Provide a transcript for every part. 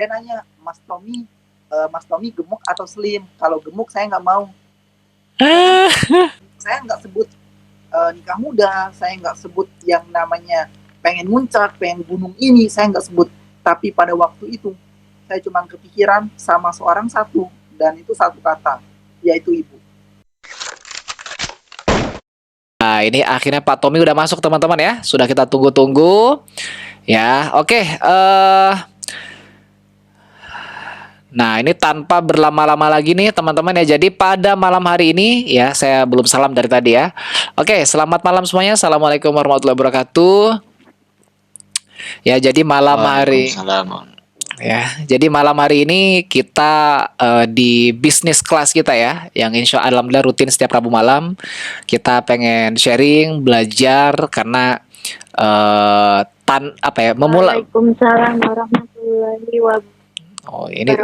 Dia nanya, Mas Tommy gemuk atau slim? Kalau gemuk saya nggak mau. Saya nggak sebut nikah muda, saya nggak sebut yang namanya pengen muncak, pengen gunung ini, saya nggak sebut. Tapi pada waktu itu, saya cuma kepikiran sama seorang satu, dan itu satu kata, yaitu ibu. Nah, ini akhirnya Pak Tommy udah masuk teman-teman ya. Sudah kita tunggu-tunggu. Ya, oke. Nah, ini tanpa berlama-lama lagi nih teman-teman ya. Jadi pada malam hari ini ya, saya belum salam dari tadi ya. Oke, selamat malam semuanya. Assalamualaikum warahmatullahi wabarakatuh. Ya, jadi malam hari Waalaikumsalam. ya. Jadi malam hari ini kita di bisnis kelas kita ya, yang insya Allah alhamdulillah rutin setiap Rabu malam. Kita pengen sharing, belajar karena apa ya, memulai. Waalaikumsalam warahmatullahi wabarakatuh. Oh, ini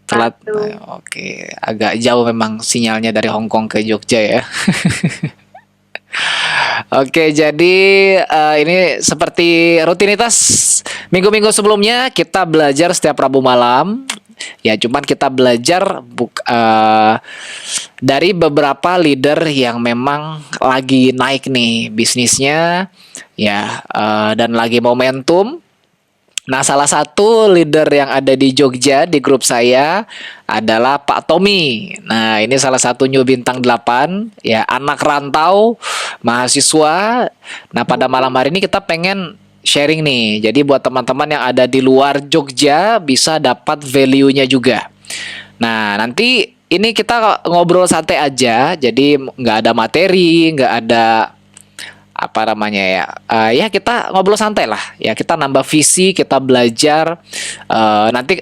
telat. Oke, agak jauh memang sinyalnya dari Hong Kong ke Jogja ya. Oke, jadi ini seperti rutinitas minggu-minggu sebelumnya kita belajar setiap Rabu malam. Ya, cuman kita belajar dari beberapa leader yang memang lagi naik nih bisnisnya, ya, dan lagi momentum. Nah, salah satu leader yang ada di Jogja di grup saya adalah Pak Tommy. Nah, ini salah satu new bintang 8, ya, anak rantau, mahasiswa. Nah, pada malam hari ini kita pengen sharing nih. Jadi buat teman-teman yang ada di luar Jogja bisa dapat value-nya juga. Nah, nanti ini kita ngobrol santai aja. Jadi nggak ada materi, nggak ada apa namanya ya, ya kita ngobrol santai lah ya, kita nambah visi, kita belajar. Nanti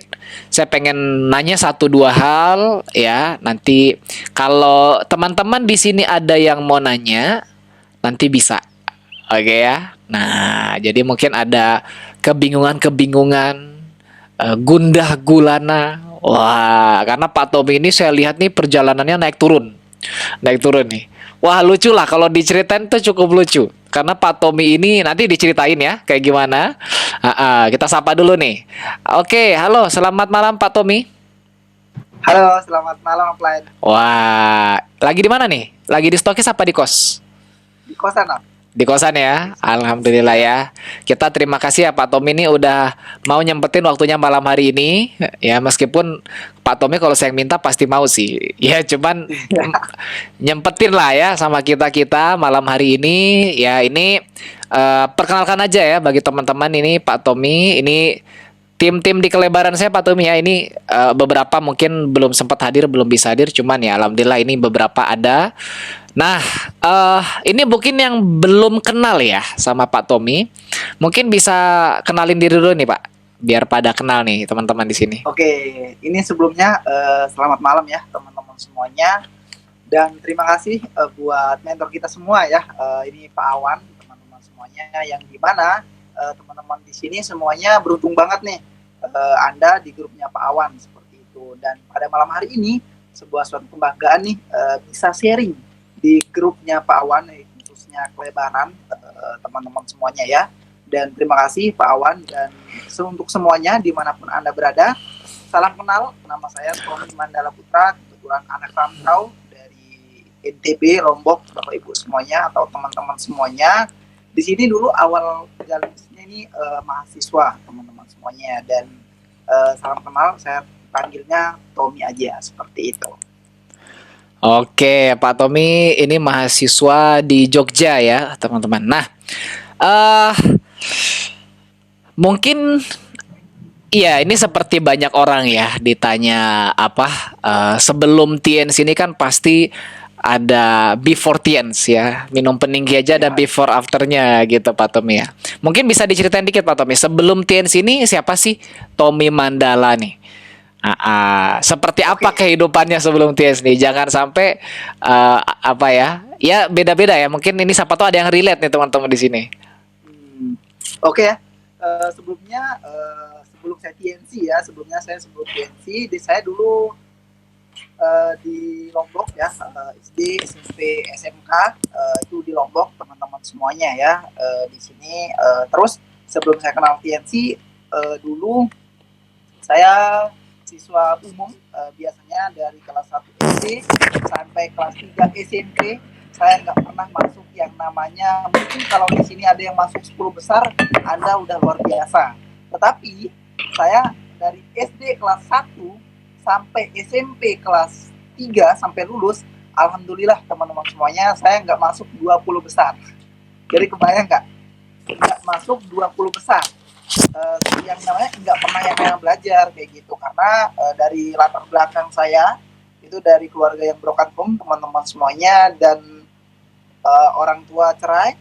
saya pengen nanya 1-2 hal ya, nanti kalau teman-teman di sini ada yang mau nanya nanti bisa, oke ya. Nah, jadi mungkin ada kebingungan, gundah gulana, wah, karena Pak Tommy ini saya lihat nih perjalanannya naik turun nih. Wah, lucu lah kalau diceritain tuh, cukup lucu. Karena Pak Tommy ini nanti diceritain ya kayak gimana. Kita sapa dulu nih. Oke, halo, selamat malam Pak Tommy. Halo, selamat malam, Aplan. Wah, lagi di mana nih? Lagi di Stokis apa di kos? Di kosan, Am. Di kosan ya, alhamdulillah ya. Kita terima kasih ya Pak Tommy ini udah mau nyempetin waktunya malam hari ini. Ya, meskipun Pak Tommy kalau saya minta pasti mau sih. Ya, cuman nyempetin lah ya sama kita malam hari ini. Ya, ini perkenalkan aja ya bagi teman-teman, ini Pak Tommy, ini tim-tim di kelebaran saya Pak Tommy ya. Ini beberapa mungkin belum sempat hadir, belum bisa hadir, cuman ya alhamdulillah ini beberapa ada. Nah, ini mungkin yang belum kenal ya sama Pak Tommy, mungkin bisa kenalin diri dulu nih Pak, biar pada kenal nih teman-teman di sini. Oke, ini sebelumnya selamat malam ya teman-teman semuanya, dan terima kasih buat mentor kita semua ya. Ini Pak Awan, teman-teman semuanya, yang dimana teman-teman di sini semuanya beruntung banget nih Anda di grupnya Pak Awan seperti itu. Dan pada malam hari ini sebuah suatu kebanggaan nih bisa sharing di grupnya Pak Awan, khususnya kelebaran teman-teman semuanya ya. Dan terima kasih Pak Awan, dan untuk semuanya dimanapun Anda berada, salam kenal, nama saya Tommy Mandala Putra, kebetulan anak rantau dari NTB, Lombok, Bapak Ibu semuanya atau teman-teman semuanya. Di sini dulu awal perjalanannya ini mahasiswa teman-teman semuanya, dan salam kenal, saya panggilnya Tommy aja seperti itu. Oke, Pak Tommy ini mahasiswa di Jogja ya, teman-teman. Nah, mungkin iya, ini seperti banyak orang ya ditanya apa sebelum TNC ini kan pasti ada before TNC ya, minum peninggi aja ada before afternya gitu Pak Tommy ya. Mungkin bisa diceritain dikit Pak Tommy, sebelum TNC ini siapa sih Tommy Mandala nih? Seperti apa kehidupannya sebelum TNC nih? Jangan sampai apa ya? Ya beda-beda ya. Mungkin ini siapa tahu ada yang relate nih teman-teman di sini. Oke ya. Sebelumnya sebelum saya TNC ya, sebelumnya saya sebelum TNC, saya dulu di Lombok ya, SD, SMP, SMK itu di Lombok teman-teman semuanya ya, di sini. Terus sebelum saya kenal TNC dulu Saya siswa umum, biasanya dari kelas 1 SD sampai kelas 3 SMP. Saya nggak pernah masuk yang namanya, mungkin kalau di sini ada yang masuk 10 besar, Anda udah luar biasa. Tetapi saya dari SD kelas 1 sampai SMP kelas 3 sampai lulus, alhamdulillah teman-teman semuanya, saya nggak masuk 20 besar. Jadi kebayang nggak masuk 20 besar. Yang namanya nggak pernah yang namanya belajar kayak gitu, karena dari latar belakang saya itu dari keluarga yang broken home teman-teman semuanya, dan orang tua cerai.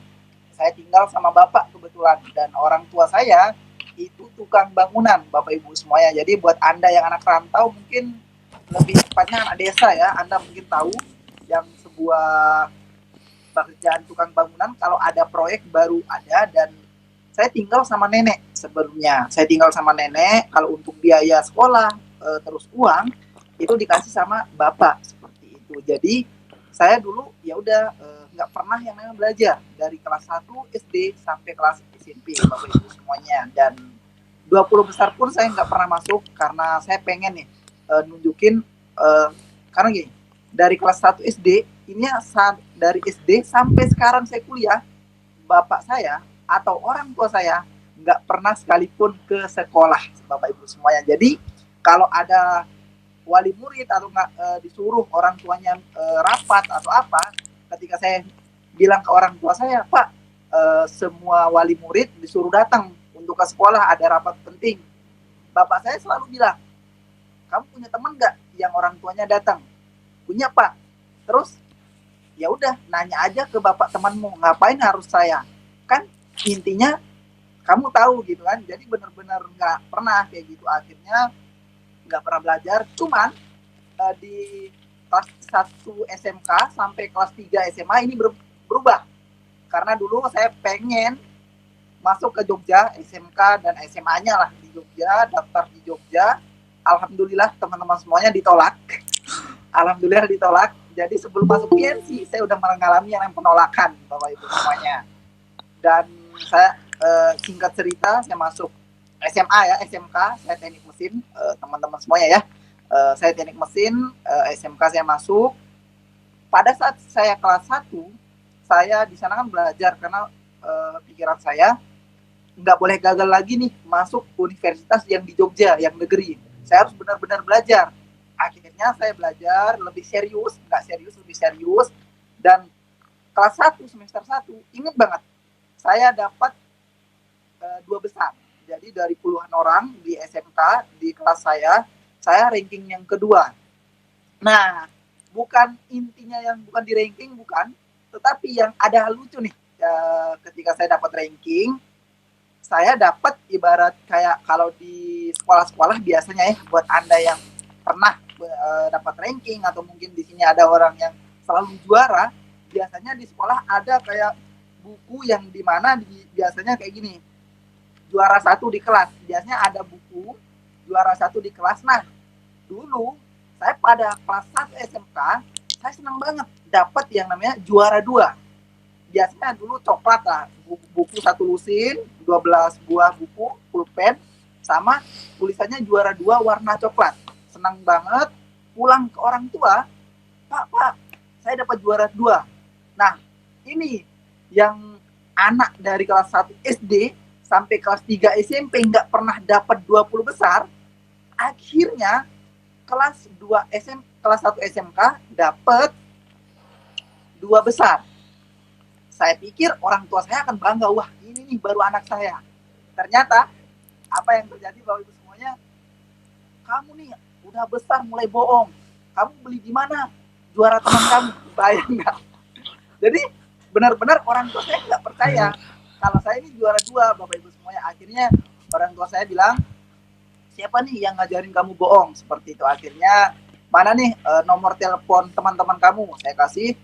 Saya tinggal sama bapak kebetulan, dan orang tua saya itu tukang bangunan, bapak ibu semuanya. Jadi buat Anda yang anak rantau, mungkin lebih tepatnya anak desa ya, Anda mungkin tahu yang sebuah pekerjaan tukang bangunan kalau ada proyek baru ada. Dan saya tinggal sama nenek sebelumnya. Saya tinggal sama nenek, kalau untuk biaya sekolah terus uang itu dikasih sama bapak seperti itu. Jadi saya dulu ya udah nggak pernah yang namanya belajar dari kelas 1 SD sampai kelas SMP bapak ibu semuanya. Dan 20 besar pun saya nggak pernah masuk, karena saya pengen nih nunjukin, karena gini, dari kelas 1 SD ini dari SD sampai sekarang saya kuliah, bapak saya atau orang tua saya nggak pernah sekalipun ke sekolah bapak ibu semuanya. Jadi kalau ada wali murid atau nggak disuruh orang tuanya rapat atau apa, ketika saya bilang ke orang tua saya, Pak, semua wali murid disuruh datang untuk ke sekolah, ada rapat penting, bapak saya selalu bilang, kamu punya teman nggak yang orang tuanya datang? Punya, Pak. Terus ya udah, nanya aja ke bapak temanmu, ngapain harus saya? Kan intinya kamu tahu gitu kan. Jadi benar-benar nggak pernah kayak gitu. Akhirnya nggak pernah belajar. Cuman di kelas 1 SMK sampai kelas 3 SMA ini berubah. Karena dulu saya pengen masuk ke Jogja, SMK dan SMA-nya lah di Jogja, daftar di Jogja. Alhamdulillah teman-teman semuanya ditolak. Alhamdulillah ditolak. Jadi sebelum masuk PNC saya udah mengalami yang penolakan bapak ibu semuanya. Dan saya singkat cerita, saya masuk SMA ya, SMK saya teknik mesin, teman-teman semuanya ya. Saya teknik mesin, SMK saya masuk. Pada saat saya kelas 1, saya di sana kan belajar, karena pikiran saya nggak boleh gagal lagi nih masuk universitas yang di Jogja, yang negeri. Saya harus benar-benar belajar. Akhirnya saya belajar lebih serius, nggak serius, lebih serius. Dan kelas 1, semester 1, ingat banget, saya dapat 2 besar. Jadi dari puluhan orang di SMK, di kelas saya ranking yang kedua. Nah, bukan intinya yang bukan di ranking, bukan. Tetapi yang ada hal lucu nih, ketika saya dapat ranking, saya dapat ibarat kayak kalau di sekolah-sekolah biasanya ya, buat Anda yang pernah dapat ranking atau mungkin di sini ada orang yang selalu juara, biasanya di sekolah ada kayak buku yang dimana biasanya kayak gini, juara 1 di kelas, biasanya ada buku juara 1 di kelas. Nah, dulu saya pada kelas 1 SMK, saya senang banget dapat yang namanya juara 2. Biasanya dulu coklat lah, buku 1 lusin, 12 buah buku, pulpen, sama tulisannya juara 2 warna coklat. Senang banget, pulang ke orang tua, Pak, saya dapat juara 2. Nah, ini yang anak dari kelas 1 SD sampai kelas 3 SMP nggak pernah dapat 20 besar, akhirnya kelas 1 SMK dapat 2 besar. Saya pikir orang tua saya akan bangga, wah ini nih baru anak saya. Ternyata apa yang terjadi Bapak Ibu semuanya, kamu nih udah besar mulai bohong. Kamu beli di mana? Juara teman kamu. Bayang nggak? Jadi benar-benar orang tua saya nggak percaya kalau saya ini juara 2 Bapak Ibu semuanya. Akhirnya orang tua saya bilang, siapa nih yang ngajarin kamu bohong? Seperti itu. Akhirnya mana nih nomor telepon teman-teman kamu? Saya kasih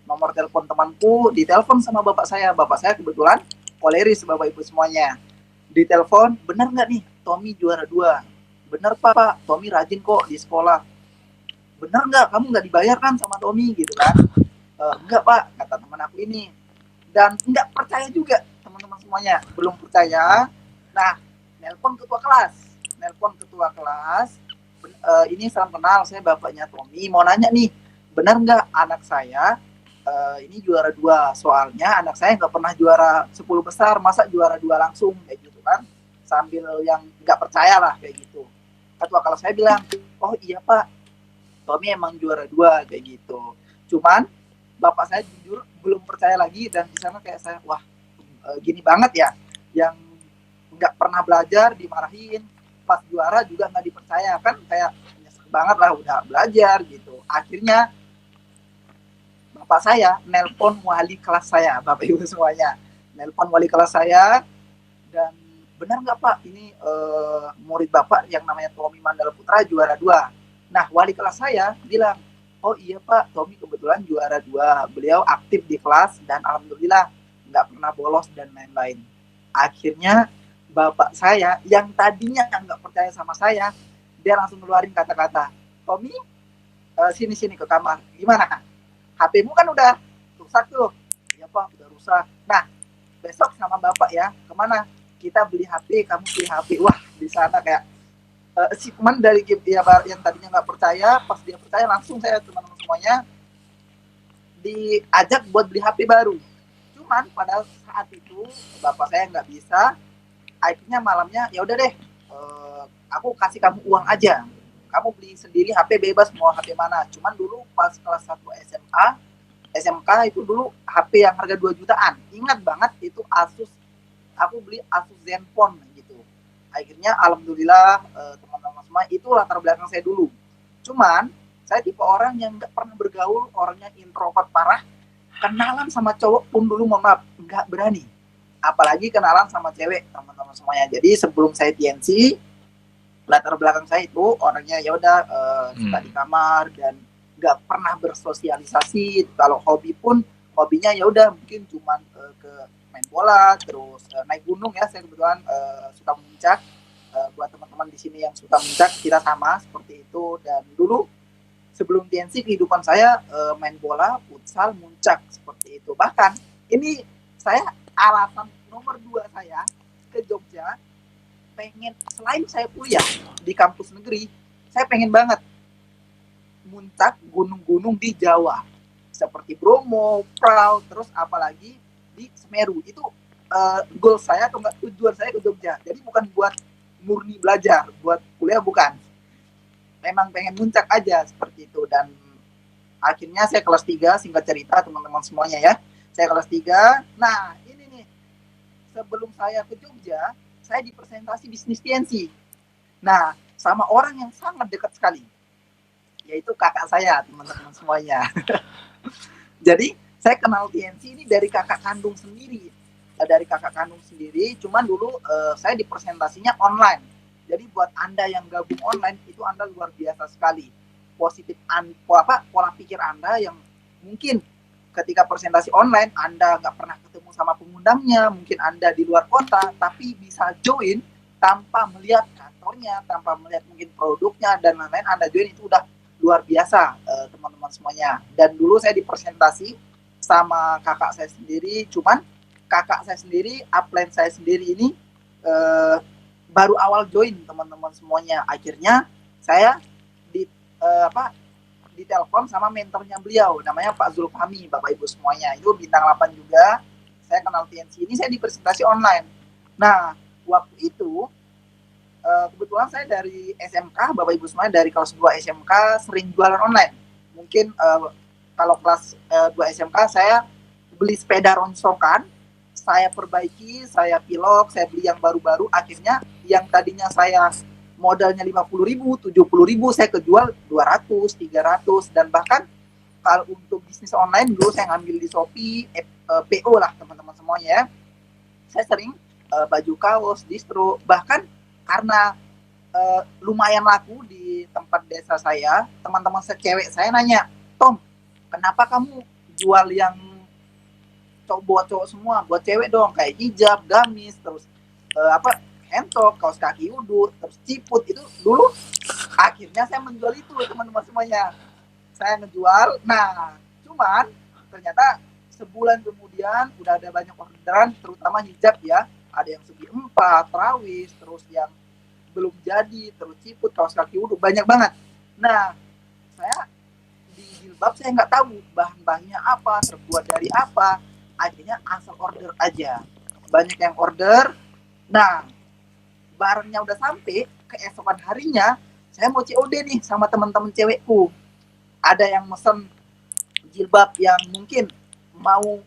nomor telepon temanku, ditelepon sama bapak saya. Bapak saya kebetulan koleris Bapak Ibu semuanya. Ditelepon, benar nggak nih Tommy juara 2? Bener Pak, Tommy rajin kok di sekolah. Bener nggak, kamu nggak dibayar kan sama Tommy gitu kan? Enggak Pak, kata teman aku ini. Dan nggak percaya juga teman-teman semuanya, belum percaya. Nah, nelpon ketua kelas. nelpon ketua kelas, ini salam kenal, saya bapaknya Tommy, mau nanya nih, benar nggak anak saya ini juara 2, soalnya anak saya nggak pernah juara 10 besar, masa juara 2 langsung, kayak gitu kan, sambil yang nggak percaya lah kayak gitu. Ketua kelas saya bilang, oh iya Pak, Tommy emang juara 2 kayak gitu. Cuman bapak saya jujur belum percaya lagi, dan di sana kayak saya, wah gini banget ya, yang nggak pernah belajar dimarahin, pas juara juga nggak dipercaya, kan kayak nyesek banget lah, udah belajar gitu. Akhirnya bapak saya nelpon wali kelas saya, bapak ibu semuanya, nelpon wali kelas saya, dan benar nggak Pak, ini murid Bapak yang namanya Tommy Mandala Putra juara 2. Nah, wali kelas saya bilang, oh iya Pak, Tommy kebetulan juara 2. Beliau aktif di kelas dan alhamdulillah nggak pernah bolos dan lain-lain. Akhirnya Bapak saya yang tadinya nggak percaya sama saya, dia langsung ngeluarin kata-kata, Tommy, sini-sini ke kamar. Gimana? HP-mu kan udah rusak tuh. Iya Pak, udah rusak. Nah, besok sama Bapak ya, kemana? Kita beli HP, kamu beli HP. Wah, di sana kayak achievement dari ya, yang tadinya nggak percaya, pas dia percaya langsung saya teman-teman semuanya diajak buat beli HP baru. Cuman pada saat itu bapak saya nggak bisa, akhirnya malamnya ya udah deh, aku kasih kamu uang aja, kamu beli sendiri HP bebas mau HP mana. Cuman dulu pas kelas 1 SMA, SMK itu dulu HP yang harga 2 jutaan. Ingat banget itu Asus, aku beli Asus Zenfone gitu. Akhirnya alhamdulillah teman-teman semua itu latar belakang saya dulu. Cuman saya tipe orang yang nggak pernah bergaul, orangnya introvert parah. Kenalan sama cowok pun dulu mohon maaf nggak berani. Apalagi kenalan sama cewek, teman-teman semuanya. Jadi sebelum saya TNC, latar belakang saya itu orangnya ya udah suka di kamar dan nggak pernah bersosialisasi. Kalau hobi pun hobinya ya udah mungkin cuman ke main bola, terus naik gunung ya. Saya kebetulan suka memuncak. Buat teman-teman di sini yang suka memuncak, kita sama seperti itu. Dan dulu sebelum TNC kehidupan saya main bola, futsal, muncak seperti itu. Bahkan ini saya alasan nomor 2 saya ke Jogja, pengen selain saya kuliah di kampus negeri, saya pengen banget muncak gunung-gunung di Jawa seperti Bromo, Prau, terus apalagi di Semeru. Itu goal saya atau enggak tujuan saya ke Jogja. Jadi bukan buat murni belajar, buat kuliah bukan. Memang pengen muncak aja seperti itu. Dan akhirnya saya kelas 3, singkat cerita teman-teman semuanya ya. Saya kelas 3. Nah, ini nih. Sebelum saya ke Jogja, saya di presentasi bisnis TNC. Nah, sama orang yang sangat dekat sekali, yaitu kakak saya, teman-teman semuanya. Jadi, saya kenal TNC ini dari kakak kandung sendiri. Dari kakak kandung sendiri, cuman dulu saya di presentasinya online. Jadi buat Anda yang gabung online, itu Anda luar biasa sekali. Positif, pola pikir Anda yang mungkin ketika presentasi online Anda nggak pernah ketemu sama pengundangnya, mungkin Anda di luar kota, tapi bisa join tanpa melihat kantornya, tanpa melihat mungkin produknya dan lain-lain, Anda join itu udah luar biasa teman-teman semuanya. Dan dulu saya dipresentasi sama kakak saya sendiri, cuman kakak saya sendiri, upline saya sendiri ini baru awal join teman-teman semuanya. Akhirnya saya di ditelepon sama mentornya beliau, namanya Pak Zulfahmi, Bapak Ibu semuanya. Itu bintang 8 juga. Saya kenal TNC ini, saya di presentasi online. Nah, waktu itu kebetulan saya dari SMK, Bapak Ibu semuanya dari kelas 2 SMK sering jualan online. Mungkin kalau kelas 2 SMK saya beli sepeda ronsokan, saya perbaiki, saya pilok, saya beli yang baru-baru. Akhirnya yang tadinya saya modalnya 50.000, 70.000, saya kejual 200, 300, dan bahkan kalau untuk bisnis online dulu saya ngambil di Shopee, PO lah teman-teman semuanya ya. Saya sering baju kaos, distro, bahkan karena lumayan laku di tempat desa saya, teman-teman cewek saya nanya, Tom, kenapa kamu jual yang buat cowok semua, buat cewek dong, kayak hijab, gamis, terus entok, kaos kaki udut, terus ciput. Itu dulu akhirnya saya menjual itu teman-teman semuanya. Saya ngejual. Nah, cuman ternyata sebulan kemudian udah ada banyak orderan, terutama hijab ya. Ada yang segi 4, terawih, terus yang belum jadi, terus ciput, kaos kaki wudhu, banyak banget. Nah, saya di jilbab saya nggak tahu bahan-bahannya apa, terbuat dari apa. Akhirnya asal order aja. Banyak yang order. Nah, barangnya udah sampai, keesokan harinya saya mau COD nih sama teman-teman cewekku. Ada yang mesen jilbab yang mungkin mau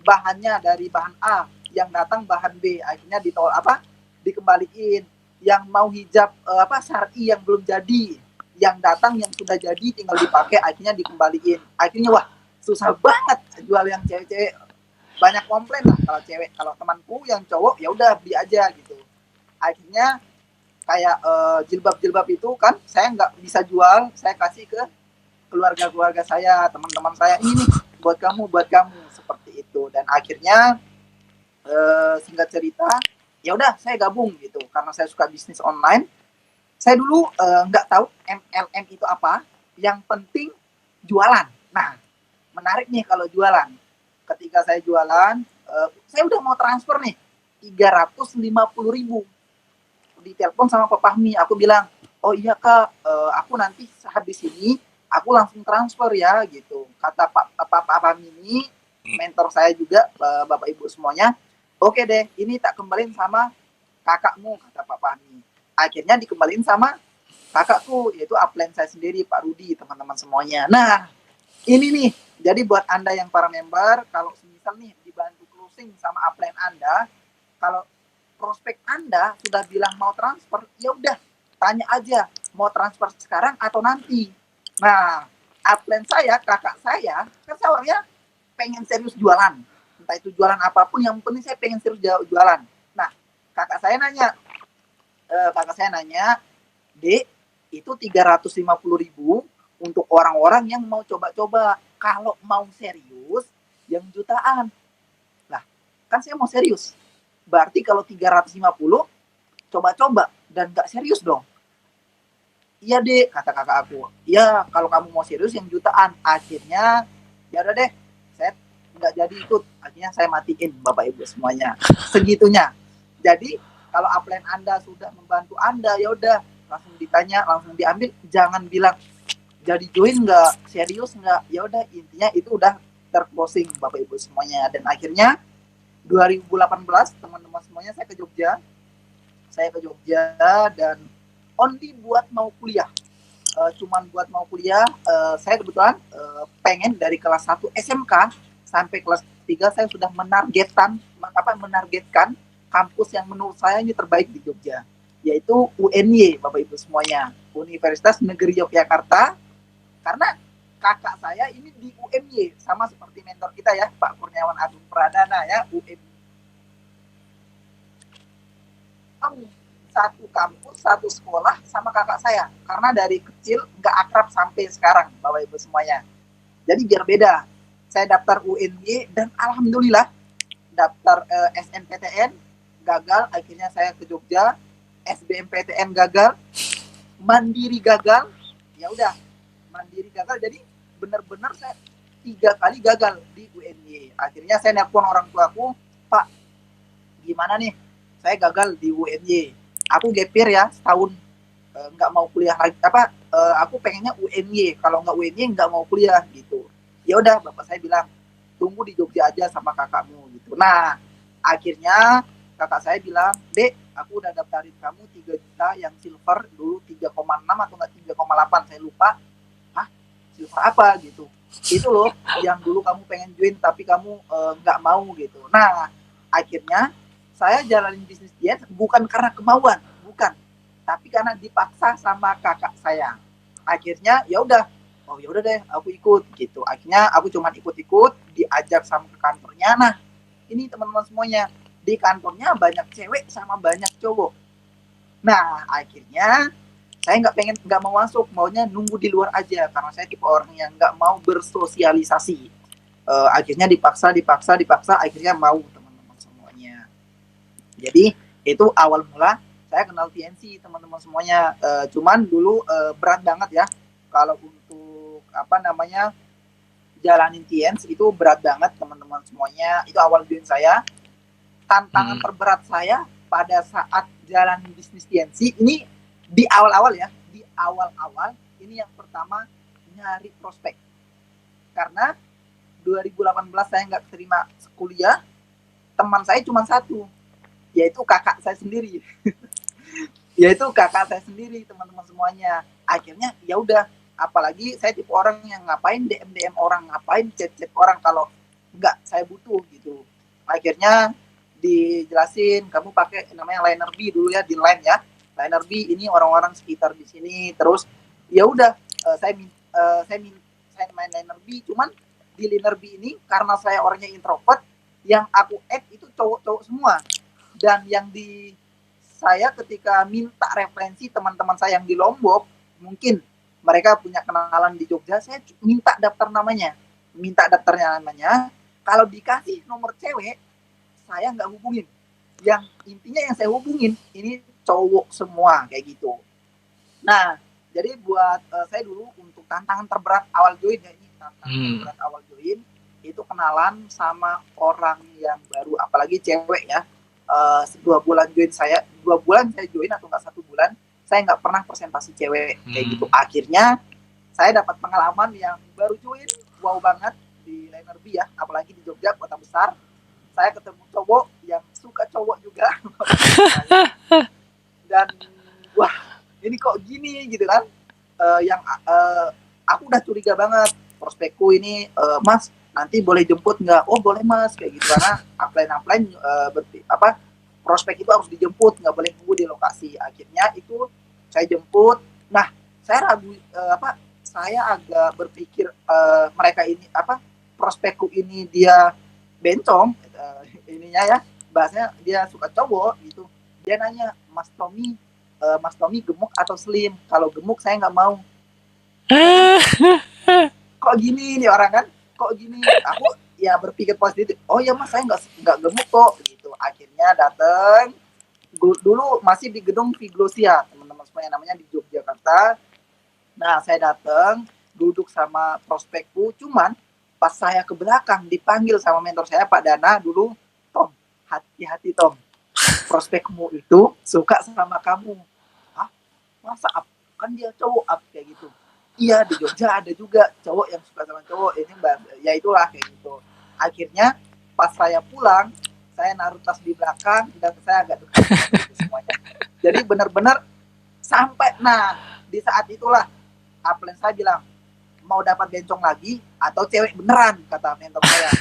bahannya dari bahan A, yang datang bahan B, akhirnya dikembaliin. Yang mau hijab syar'i yang belum jadi, yang datang yang sudah jadi tinggal dipakai, akhirnya dikembaliin. Akhirnya wah, susah banget jual yang cewek-cewek. Banyak komplain lah kalau cewek. Kalau temanku yang cowok ya udah beli aja gitu. Akhirnya kayak jilbab-jilbab itu kan saya nggak bisa jual, saya kasih ke keluarga-keluarga saya, teman-teman saya, ini nih buat kamu seperti itu. Dan akhirnya singkat cerita, ya udah saya gabung gitu karena saya suka bisnis online. Saya dulu nggak tahu MLM itu apa, yang penting jualan. Nah, menarik nih kalau jualan. Ketika saya jualan, saya udah mau transfer nih 350.000. Ditelepon sama Pak Fahmi, aku bilang, oh iya Kak, aku nanti habis ini aku langsung transfer ya gitu. Kata Pak Fahmi ini mentor saya juga, Bapak Ibu semuanya. Oke deh, ini tak kembaliin sama kakakmu, kata Pak Fahmi. Akhirnya dikembaliin sama kakakku, yaitu upline saya sendiri, Pak Rudi, teman-teman semuanya. Nah, ini nih, jadi buat Anda yang para member, kalau misal nih dibantu closing sama upline Anda, kalau prospek Anda sudah bilang mau transfer, ya udah tanya aja mau transfer sekarang atau nanti. Nah, upline saya, kakak saya, kan saya orangnya pengen serius jualan. Entah itu jualan apapun, yang penting saya pengen serius jualan. Nah, kakak saya nanya, Dek, itu 350.000 untuk orang-orang yang mau coba-coba. Kalau mau serius, yang jutaan. Lah, kan saya mau serius. Berarti kalau 350 coba-coba dan gak serius dong. Iya Dek, kata kakak aku. Iya, kalau kamu mau serius yang jutaan. Akhirnya ya udah deh, saya nggak jadi ikut. Akhirnya saya matiin Bapak Ibu semuanya. Segitunya. Jadi kalau upline Anda sudah membantu Anda, ya udah langsung ditanya, langsung diambil. Jangan bilang jadi join nggak, serius nggak. Ya udah, intinya itu udah terclosing Bapak Ibu semuanya. Dan akhirnya 2018 teman-teman semuanya saya ke Jogja. Dan only buat mau kuliah. Cuman buat mau kuliah. Saya kebetulan pengen dari kelas 1 SMK sampai kelas 3 saya sudah menargetkan kampus yang menurut saya ini terbaik di Jogja, yaitu UNY, Bapak Ibu semuanya, Universitas Negeri Yogyakarta. Karena kakak saya ini di UMY, sama seperti mentor kita ya, Pak Kurniawan Agung Pradana ya, UMY. Satu kampus, satu sekolah sama kakak saya. Karena dari kecil nggak akrab sampai sekarang, Bapak Ibu semuanya. Jadi biar beda. Saya daftar UNY dan alhamdulillah daftar SNPTN gagal. Akhirnya saya ke Jogja. SBMPTN gagal. Mandiri gagal. Ya udah, Mandiri gagal. Jadi benar-benar saya 3 kali gagal di UNY. Akhirnya saya nelpon orang tuaku, Pak, gimana nih? Saya gagal di UNY. Aku gap year ya setahun, nggak mau kuliah lagi. Aku pengennya UNY. Kalau nggak UNY nggak mau kuliah gitu. Ya udah, bapak saya bilang tunggu di Jogja aja sama kakakmu gitu. Nah, akhirnya kakak saya bilang, Dek, aku udah daftarin kamu 3 juta yang silver dulu, 3,6 atau nggak 3,8, saya lupa. Hah? Silver apa gitu? Itu loh yang dulu kamu pengen join tapi kamu nggak mau gitu. Nah, akhirnya saya jalanin bisnis diet bukan karena kemauan, bukan, tapi karena dipaksa sama kakak saya. Akhirnya ya udah, oh ya udah deh, aku ikut gitu. Akhirnya aku cuma ikut-ikut, diajak sama ke kantornya. Nah, ini teman-teman semuanya, di kantornya banyak cewek sama banyak cowok. Nah, akhirnya saya nggak mau masuk, maunya nunggu di luar aja karena saya tipe orang yang nggak mau bersosialisasi. Akhirnya dipaksa, akhirnya mau, teman-teman semuanya. Jadi itu awal mula saya kenal TNC, teman-teman semuanya. Cuman dulu berat banget ya kalau untuk jalanin TNC, itu berat banget teman-teman semuanya. Itu awal join saya. Tantangan terberat saya pada saat jalan bisnis TNC ini di awal-awal ya, di awal-awal ini yang pertama nyari prospek. Karena 2018 saya nggak terima kuliah, teman saya cuma satu, yaitu kakak saya sendiri. Yaitu kakak saya sendiri, teman-teman semuanya. Akhirnya ya udah, apalagi saya tipe orang yang ngapain DM orang, ngapain chat orang kalau nggak saya butuh gitu. Akhirnya dijelasin, kamu pakai namanya Liner B dulu ya, di Line ya. Liner B ini orang-orang sekitar di sini. Terus ya udah, saya main Liner B, cuman di Liner B ini karena saya orangnya introvert, yang aku add itu cowok-cowok semua. Dan yang di saya ketika minta referensi teman-teman saya yang di Lombok, mungkin mereka punya kenalan di Jogja, saya minta daftarnya namanya. Kalau dikasih nomor cewek, saya nggak hubungin. Yang intinya yang saya hubungin ini cowok semua kayak gitu. Nah, jadi buat saya dulu untuk tantangan terberat awal join ya, ini tantangan terberat awal join itu kenalan sama orang yang baru, apalagi cewek ya. 2 bulan saya join atau nggak 1 bulan, saya nggak pernah presentasi cewek kayak gitu. Akhirnya saya dapat pengalaman yang baru join, wow banget di Liner B ya, apalagi di Jogja, kota besar. Saya ketemu cowok yang suka cowok juga. Dan wah, ini kok gini gitu kan. Aku udah curiga banget, prospekku ini, Mas nanti boleh jemput nggak? Oh boleh Mas, kayak gitu. Karena upline prospek itu harus dijemput, nggak boleh tunggu di lokasi. Akhirnya itu saya jemput. Nah, saya ragu, saya agak berpikir mereka ini prospekku ini dia bencong, ininya ya, bahasanya dia suka cowok gitu. Dia nanya, Mas Tommy gemuk atau slim? Kalau gemuk saya nggak mau. Kok gini nih orang kan? Kok gini? Aku ya berpikir positif. Oh ya Mas, saya nggak gemuk kok gitu. Akhirnya datang. Dulu masih di gedung Figlosia, teman-teman semua, yang namanya di Yogyakarta. Nah, saya datang, duduk sama prospekku. Cuman pas saya ke belakang dipanggil sama mentor saya, Pak Dana dulu, Tom, hati-hati Tom. Prospekmu itu suka sama kamu. Hah? Masa kan dia cowok kayak gitu. Iya, di Jogja ada juga cowok yang suka sama cowok. Ini ya itulah kayak gitu. Akhirnya pas saya pulang, saya naruh tas di belakang dan saya agak dekat gitu semuanya. Jadi benar-benar sampai, nah di saat itulah upline saya bilang, mau dapat bencong lagi atau cewek beneran, kata mentor saya.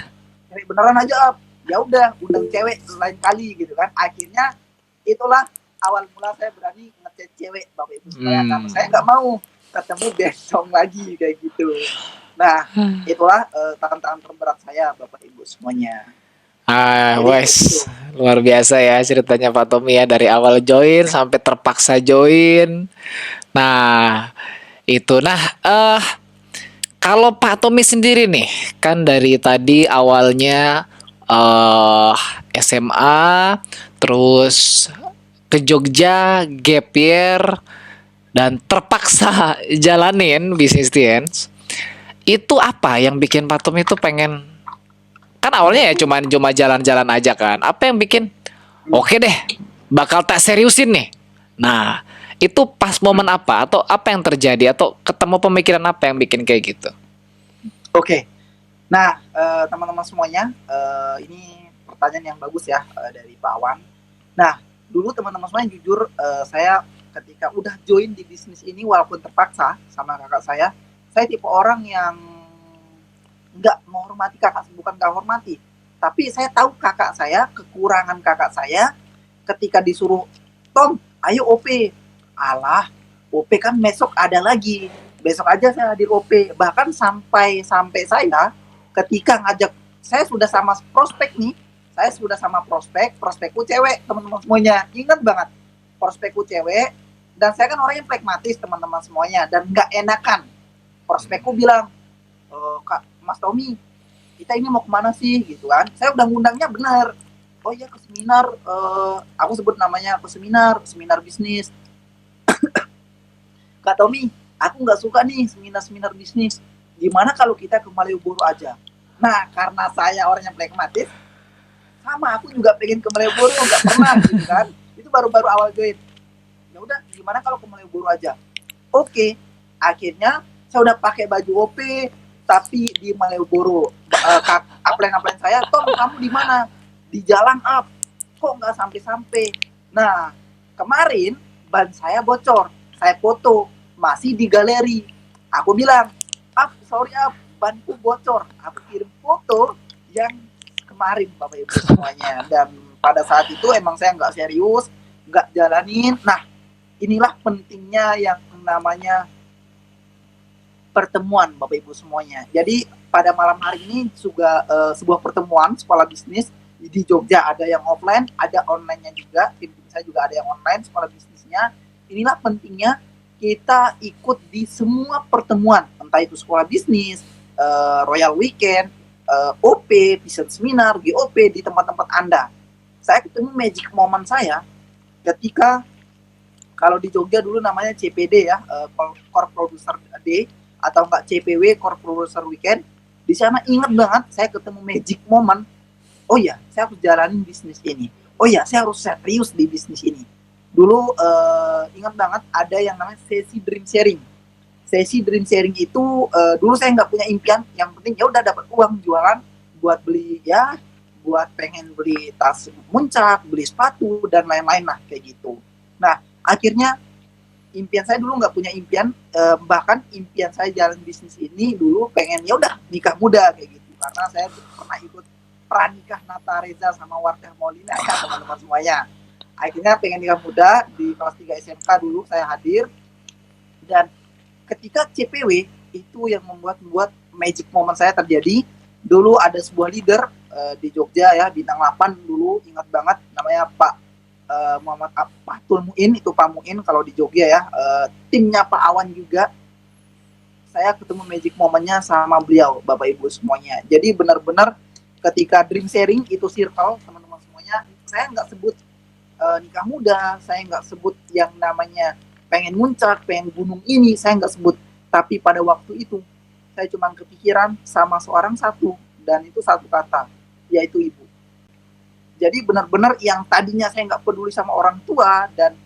Cewek beneran aja, ya udah undang cewek lain kali gitu kan. Akhirnya itulah awal mula saya berani ngechat cewek, Bapak Ibu sekalian. Karena saya nggak mau ketemu bencong lagi kayak gitu. Nah, itulah tantangan terberat saya, Bapak Ibu semuanya. Wes, luar biasa ya ceritanya Pak Tommy ya, dari awal join sampai terpaksa join. Nah, itu. Kalau Pak Tommy sendiri nih, kan dari tadi awalnya SMA, terus ke Jogja, gap year, dan terpaksa jalanin bisnis TNC. Itu apa yang bikin Pak Tommy itu pengen, kan awalnya ya cuma jalan-jalan aja kan. Apa yang bikin oke deh, bakal tak seriusin nih. Nah, itu pas momen apa atau apa yang terjadi atau ketemu pemikiran apa yang bikin kayak gitu? Oke. Nah, teman-teman semuanya, ini pertanyaan yang bagus ya dari Pak Awan. Nah, dulu teman-teman semuanya jujur, saya ketika udah join di bisnis ini walaupun terpaksa sama kakak saya tipe orang yang nggak menghormati kakak, bukan nggak hormati, tapi saya tahu kakak saya, kekurangan kakak saya ketika disuruh, Tom, ayo OP. Alah, OP kan besok ada lagi. Besok aja saya hadir OP. Bahkan sampai saya ketika ngajak, saya sudah sama prospek nih. Saya sudah sama prospekku cewek, teman-teman semuanya. Ingat banget, prospekku cewek. Dan saya kan orangnya pragmatis, teman-teman semuanya. Dan nggak enakan. Prospekku bilang, Kak, Mas Tommy, kita ini mau kemana sih? Gitu kan. Saya udah ngundangnya benar. Oh iya, ke seminar, aku sebut namanya ke seminar bisnis. Kak Tommy, aku nggak suka nih seminar bisnis. Gimana kalau kita ke Malioboro aja? Nah, karena saya orangnya pragmatis, sama aku juga pengen ke Malioboro, nggak pernah gitu kan. Itu baru-baru awal join. Ya udah, gimana kalau ke Malioboro aja? Oke, akhirnya saya udah pakai baju OP, tapi di Malioboro. Upline saya, Tom kamu di mana? Di jalan up. Kok nggak sampai-sampai? Nah, kemarin ban saya bocor, saya foto, masih di galeri. Aku bilang, sorry banku bocor. Aku kirim foto yang kemarin Bapak Ibu semuanya. Dan pada saat itu emang saya nggak serius, nggak jalanin. Nah, inilah pentingnya yang namanya pertemuan Bapak Ibu semuanya. Jadi pada malam hari ini juga sebuah pertemuan sekolah bisnis di Jogja, ada yang offline, ada online-nya juga. Tim saya juga ada yang online sekolah bisnisnya. Inilah pentingnya kita ikut di semua pertemuan, entah itu sekolah bisnis, Royal Weekend, OP, business seminar, GOP di tempat-tempat Anda. Saya ketemu magic moment saya ketika kalau di Jogja dulu namanya CPD ya, Core Producer Day, atau enggak CPW, Core Producer Weekend. Di sana ingat banget saya ketemu magic moment. Oh ya, saya harus jalanin bisnis ini. Oh ya, saya harus serius di bisnis ini. Dulu ingat banget ada yang namanya sesi dream sharing. Sesi dream sharing itu dulu saya nggak punya impian. Yang penting ya udah dapat uang jualan buat beli ya, buat pengen beli tas muncak, beli sepatu dan lain-lain lah kayak gitu. Nah, akhirnya impian saya dulu nggak punya impian, bahkan impian saya jalan bisnis ini dulu pengen ya udah nikah muda kayak gitu, karena saya pernah ikut pranikah Nata Reza sama Wardah Maulina ya teman-teman semuanya. Akhirnya pengen nikah muda di kelas 3 SMK dulu saya hadir, dan ketika CPW itu yang membuat magic moment saya terjadi. Dulu ada sebuah leader di Jogja ya, bintang 8 dulu, ingat banget namanya Pak Muhammad Fatul Muin, itu Pak Muin kalau di Jogja ya, timnya Pak Awan juga. Saya ketemu magic momennya sama beliau Bapak Ibu semuanya. Jadi benar-benar ketika dream sharing itu circle teman-teman semuanya, saya nggak sebut nikah muda, saya nggak sebut yang namanya pengen muncak, pengen gunung ini, saya nggak sebut. Tapi pada waktu itu saya cuma kepikiran sama seorang satu, dan itu satu kata, yaitu ibu. Jadi benar-benar yang tadinya saya nggak peduli sama orang tua, dan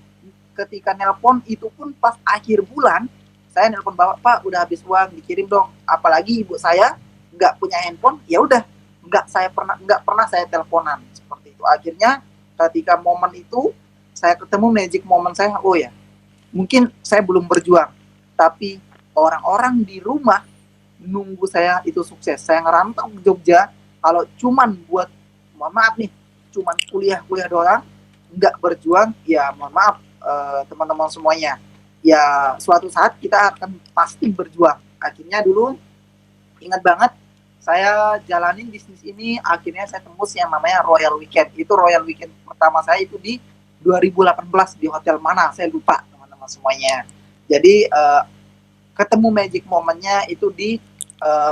ketika nelpon itu pun pas akhir bulan, saya nelpon bapak, Pak udah habis uang dikirim dong. Apalagi ibu saya nggak punya handphone, ya udah nggak pernah saya teleponan seperti itu. Akhirnya ketika momen itu saya ketemu magic moment saya, oh ya mungkin saya belum berjuang, tapi orang-orang di rumah nunggu saya itu sukses. Saya ngerantau ke Jogja, kalau cuman buat, mohon maaf nih, cuman kuliah doang, nggak berjuang, ya mohon maaf teman-teman semuanya, ya suatu saat kita akan pasti berjuang. Akhirnya dulu ingat banget saya jalanin bisnis ini, akhirnya saya tembus yang namanya Royal Weekend. Itu Royal Weekend pertama saya itu di 2018 di Hotel Mana, saya lupa teman-teman semuanya. Jadi ketemu magic momennya itu di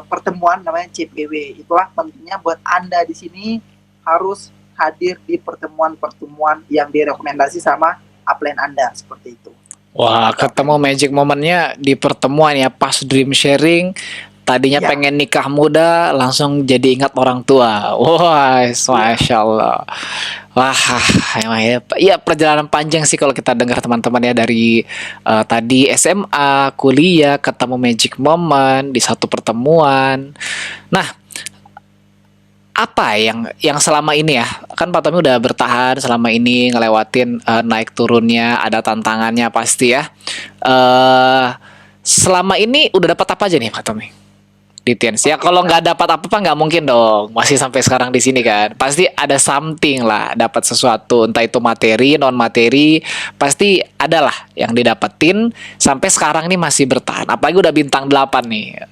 pertemuan namanya CPW. Itulah pentingnya buat Anda di sini harus hadir di pertemuan-pertemuan yang direkomendasi sama upline Anda, seperti itu. Wah, ketemu magic momennya di pertemuan ya, pas dream sharing. Tadinya Ya. pengen nikah muda, langsung jadi ingat orang tua. Wah, Masya Allah. Wah, emang ya perjalanan panjang sih kalau kita dengar teman-teman ya, dari tadi SMA, kuliah, ketemu magic moment di satu pertemuan. Nah, apa yang selama ini ya, kan Pak Tommy udah bertahan selama ini ngelewatin naik turunnya, ada tantangannya pasti ya. Selama ini udah dapat apa aja nih Pak Tommy di Tiens? Ya kalau nggak dapat apa-apa nggak mungkin dong, masih sampai sekarang di sini kan. Pasti ada something lah, dapat sesuatu, entah itu materi, non materi, pasti ada lah yang didapetin sampai sekarang nih masih bertahan. Apalagi udah bintang 8 nih.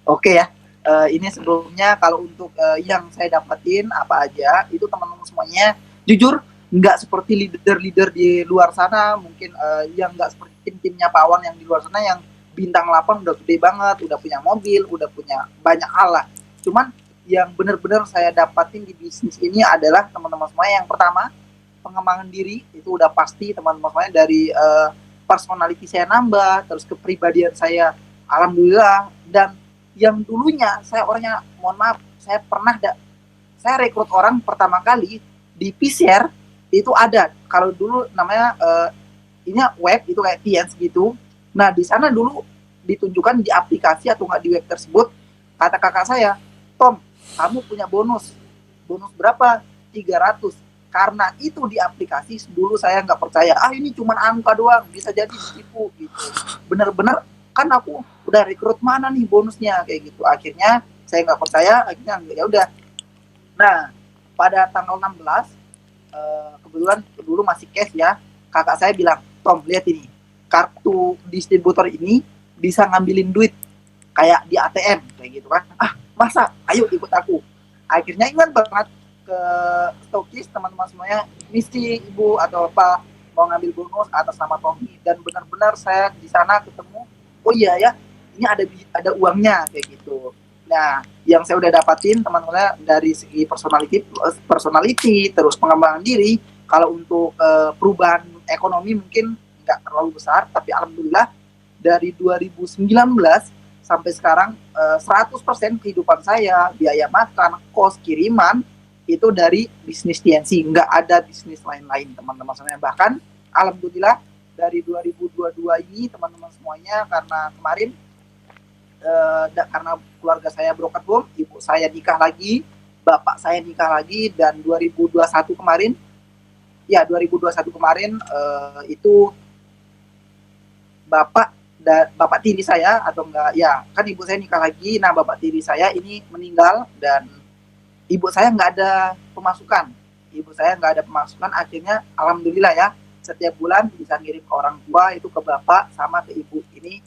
Oke ya. Ini sebelumnya kalau untuk yang saya dapetin apa aja, itu teman-teman semuanya jujur nggak seperti leader-leader di luar sana, mungkin yang nggak seperti tim-timnya Pak Wan yang di luar sana yang bintang 8 udah gede banget, udah punya mobil, udah punya banyak hal lah. Cuman yang benar-benar saya dapatin di bisnis ini adalah teman-teman semuanya, yang pertama pengembangan diri, itu udah pasti teman-teman semuanya, dari personality saya nambah, terus kepribadian saya alhamdulillah. Dan yang dulunya saya orangnya, mohon maaf, saya rekrut orang pertama kali di PCR itu ada. Kalau dulu namanya ini web itu kayak Tiens gitu. Nah di sana dulu ditunjukkan di aplikasi atau nggak di web tersebut, kata kakak saya, Tom, kamu punya bonus berapa? 300. Karena itu di aplikasi dulu saya nggak percaya, ini cuma angka doang, bisa jadi ditipu gitu. Bener-bener kan aku udah rekrut mana nih bonusnya kayak gitu. Akhirnya saya nggak percaya, akhirnya ya udah. Nah pada tanggal 16 kebetulan dulu masih cash ya, kakak saya bilang, Tom lihat ini, kartu distributor ini bisa ngambilin duit kayak di ATM kayak gitu kan. Masa, ayo ikut aku. Akhirnya ingat banget ke stokis teman-teman semuanya, misi ibu atau apa mau ngambil bonus atas nama Tommy, dan benar-benar saya di sana ketemu, oh iya ya, ini ada uangnya kayak gitu. Nah yang saya udah dapatin teman-teman dari segi personality terus pengembangan diri, kalau untuk perubahan ekonomi mungkin nggak terlalu besar, tapi alhamdulillah dari 2019 sampai sekarang 100% kehidupan saya, biaya makan, kos, kiriman itu dari bisnis TNC, nggak ada bisnis lain-lain teman-teman semuanya. Bahkan alhamdulillah dari 2022 ini teman-teman semuanya, karena kemarin karena keluarga saya broken home, ibu saya nikah lagi, bapak saya nikah lagi, dan 2021 kemarin itu bapak tiri saya, atau enggak ya kan, ibu saya nikah lagi. Nah bapak tiri saya ini meninggal dan ibu saya nggak ada pemasukan. Akhirnya alhamdulillah ya, setiap bulan bisa ngirim ke orang tua itu, ke bapak sama ke ibu ini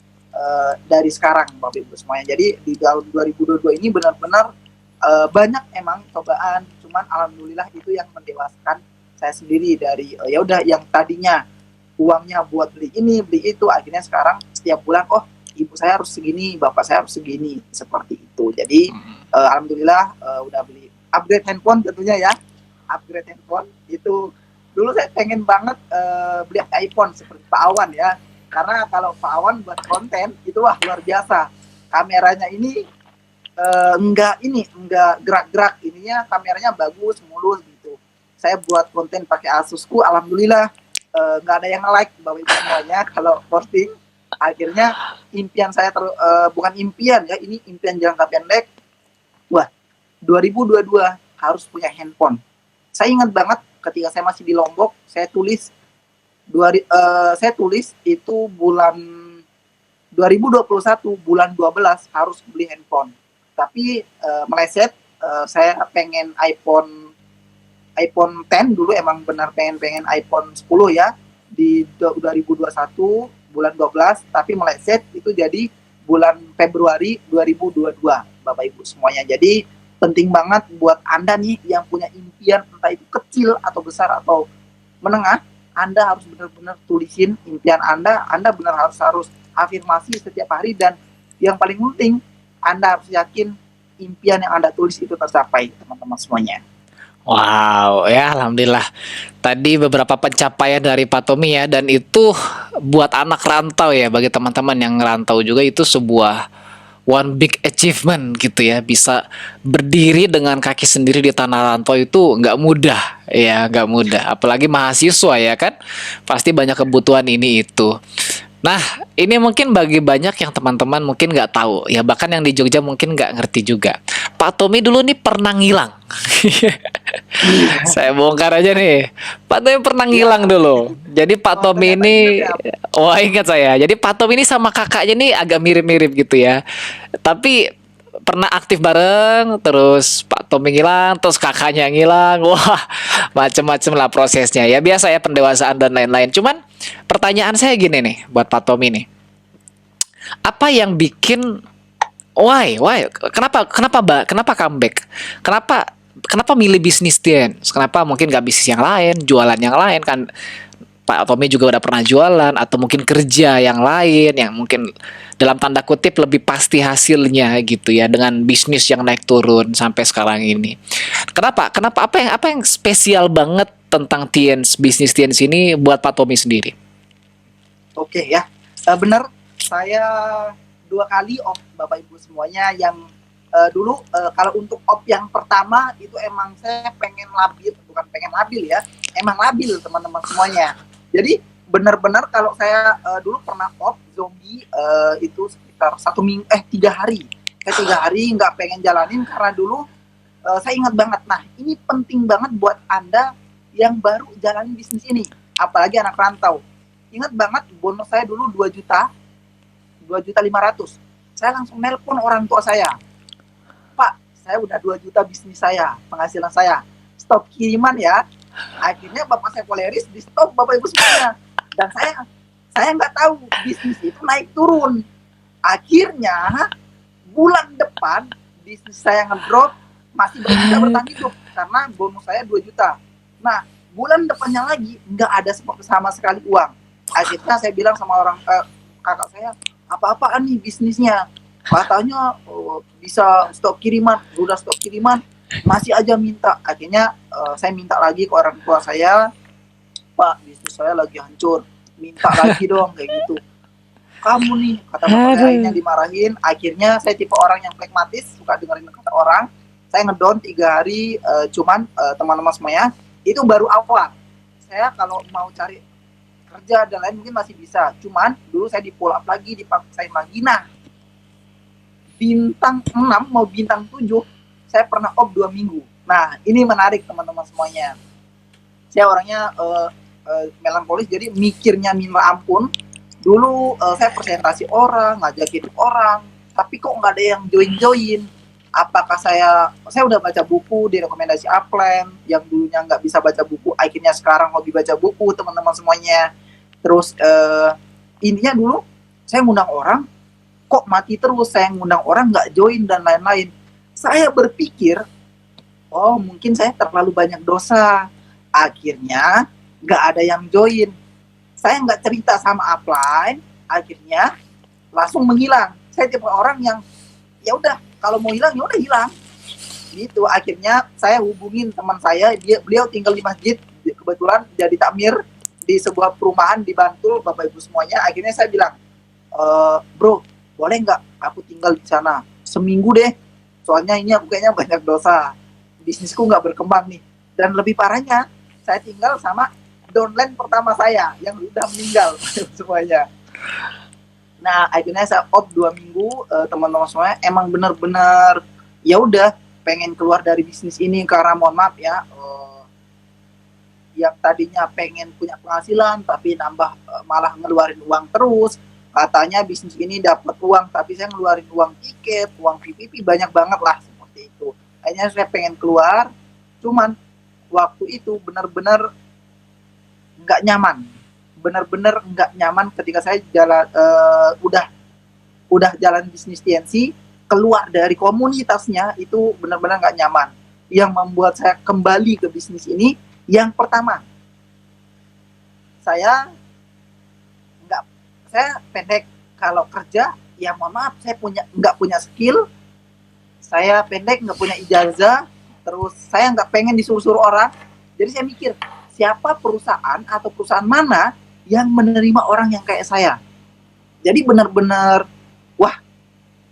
dari sekarang bapak ibu semuanya. Jadi di tahun 2022 ini benar-benar banyak emang cobaan, cuman alhamdulillah itu yang mendewasakan saya sendiri. Dari ya udah, yang tadinya uangnya buat beli ini beli itu, akhirnya sekarang setiap bulan, ibu saya harus segini, bapak saya harus segini, seperti itu. Jadi alhamdulillah udah beli upgrade handphone tentunya ya. Upgrade handphone itu dulu saya pengen banget beli iPhone seperti Pak Awan ya, karena kalau Pak Awan buat konten itu wah luar biasa, kameranya ini enggak gerak-gerak, ininya kameranya bagus, mulus gitu. Saya buat konten pakai Asusku, alhamdulillah nggak ada yang like bapak ibu semuanya kalau posting. Akhirnya impian saya bukan impian ya, ini impian jangka pendek. Wah, 2022 harus punya handphone. Saya ingat banget ketika saya masih di Lombok, saya tulis itu bulan 2021 bulan 12 harus beli handphone. Tapi meleset, saya pengen iPhone 10 dulu, emang benar pengen iPhone 10 ya di 2021 bulan 12, tapi meleset itu jadi bulan Februari 2022 Bapak Ibu semuanya. Jadi penting banget buat Anda nih yang punya impian, entah itu kecil atau besar atau menengah, Anda harus benar-benar tulisin impian Anda benar harus afirmasi setiap hari, dan yang paling penting Anda harus yakin impian yang Anda tulis itu tercapai, teman-teman semuanya. Wow, ya alhamdulillah. Tadi beberapa pencapaian dari Pak Tommy ya, dan itu buat anak rantau ya, bagi teman-teman yang ngerantau juga itu sebuah one big achievement gitu ya. Bisa berdiri dengan kaki sendiri di tanah rantau itu nggak mudah ya, nggak mudah. Apalagi mahasiswa ya kan, pasti banyak kebutuhan ini itu. Nah, ini mungkin bagi banyak yang teman-teman mungkin nggak tahu ya, bahkan yang di Jogja mungkin nggak ngerti juga. Pak Tommy dulu nih pernah ngilang. Saya bongkar aja nih. Pak Tommy pernah ngilang dulu. Jadi Pak Tommy ini, wah ingat saya. Jadi Pak Tommy ini sama kakaknya nih agak mirip-mirip gitu ya. Tapi pernah aktif bareng, terus Pak Tommy ngilang, terus kakaknya ngilang. Wah, macem-macem lah prosesnya. Ya biasa ya, pendewasaan dan lain-lain. Cuman pertanyaan saya gini nih buat Pak Tommy nih. Apa yang bikin why? Kenapa comeback? Kenapa milih bisnis dance? Kenapa mungkin gak bisnis yang lain, jualan yang lain kan? Pak Tommy juga udah pernah jualan, atau mungkin kerja yang lain yang mungkin dalam tanda kutip lebih pasti hasilnya gitu ya, dengan bisnis yang naik turun sampai sekarang ini. Kenapa? Apa yang spesial banget tentang bisnis Tiens ini buat Pak Tommy sendiri? Oke ya, benar, saya 2 kali Bapak Ibu semuanya. Yang dulu kalau untuk yang pertama itu emang saya bukan pengen labil ya, emang labil teman-teman semuanya. Jadi benar-benar kalau saya dulu pernah zombie itu sekitar 3 hari. Saya 3 hari nggak pengen jalanin karena dulu saya ingat banget. Nah, ini penting banget buat Anda yang baru jalanin bisnis ini, apalagi anak rantau. Ingat banget bonus saya dulu 2 juta, 2.500.000. Saya langsung nelpon orang tua saya. Pak, saya udah 2 juta bisnis saya, penghasilan saya. Stop kiriman ya. Akhirnya bapak saya koleris, di stop bapak ibu semuanya. Dan saya nggak tahu bisnis itu naik turun. Akhirnya bulan depan bisnis saya ngedrop, masih bisa bertahan hidup karena bonus saya 2 juta. Nah, bulan depannya lagi nggak ada sama sekali uang. Akhirnya saya bilang sama kakak saya, apa-apaan nih bisnisnya? Katanya bisa stop kiriman, udah stop kiriman, masih aja minta. Akhirnya saya minta lagi ke orang tua saya, Pak, bisnis saya lagi hancur, minta lagi dong, kayak gitu. Kamu nih, kata bapak saya, akhirnya dimarahin. Akhirnya saya tipe orang yang pragmatis, suka dengerin kata orang. Saya ngedown 3 hari, cuman teman-teman semuanya, itu baru awal. Saya kalau mau cari kerja dan lain mungkin masih bisa. Cuman dulu saya di pull up lagi, dipaksain lagi. Nah, bintang 6 mau bintang 7, saya pernah 2 minggu. Nah, ini menarik teman-teman semuanya. Saya orangnya melankolis, jadi mikirnya minta ampun. Dulu saya presentasi orang, ngajakin orang, tapi kok nggak ada yang join. Apakah saya udah baca buku di rekomendasi Upline, yang dulunya nggak bisa baca buku, akhirnya sekarang hobi baca buku, teman-teman semuanya. Terus intinya dulu saya ngundang orang, kok mati terus, saya ngundang orang nggak join dan lain-lain. Saya berpikir, oh mungkin saya terlalu banyak dosa, akhirnya nggak ada yang join. Saya nggak cerita sama Upline, akhirnya langsung menghilang. Saya tipe orang yang ya udah, kalau mau hilang ya udah hilang. Gitu. Akhirnya saya hubungin teman saya, beliau tinggal di masjid, kebetulan jadi takmir di sebuah perumahan di Bantul, Bapak Ibu semuanya. Akhirnya saya bilang, bro, boleh nggak aku tinggal di sana seminggu deh? Soalnya ini aku kayaknya banyak dosa, bisnisku nggak berkembang nih. Dan lebih parahnya, saya tinggal sama downline pertama saya yang udah meninggal semuanya. Nah, akhirnya saya 2 minggu, teman-teman semuanya emang benar-benar ya udah pengen keluar dari bisnis ini karena mohon maaf ya, yang tadinya pengen punya penghasilan tapi nambah malah ngeluarin uang terus. Katanya bisnis ini dapat uang tapi saya ngeluarin uang tiket, uang PPP banyak banget lah seperti itu. Akhirnya saya pengen keluar, cuman waktu itu benar-benar nggak nyaman, benar-benar nggak nyaman ketika saya jalan udah jalan bisnis TNC, keluar dari komunitasnya itu benar-benar nggak nyaman. Yang membuat saya kembali ke bisnis ini, yang pertama, saya pendek. Kalau kerja ya mohon maaf, saya nggak punya skill, saya pendek, nggak punya ijazah, terus saya nggak pengen disuruh-suruh orang. Jadi saya mikir, siapa perusahaan atau perusahaan mana yang menerima orang yang kayak saya. Jadi benar-benar, wah,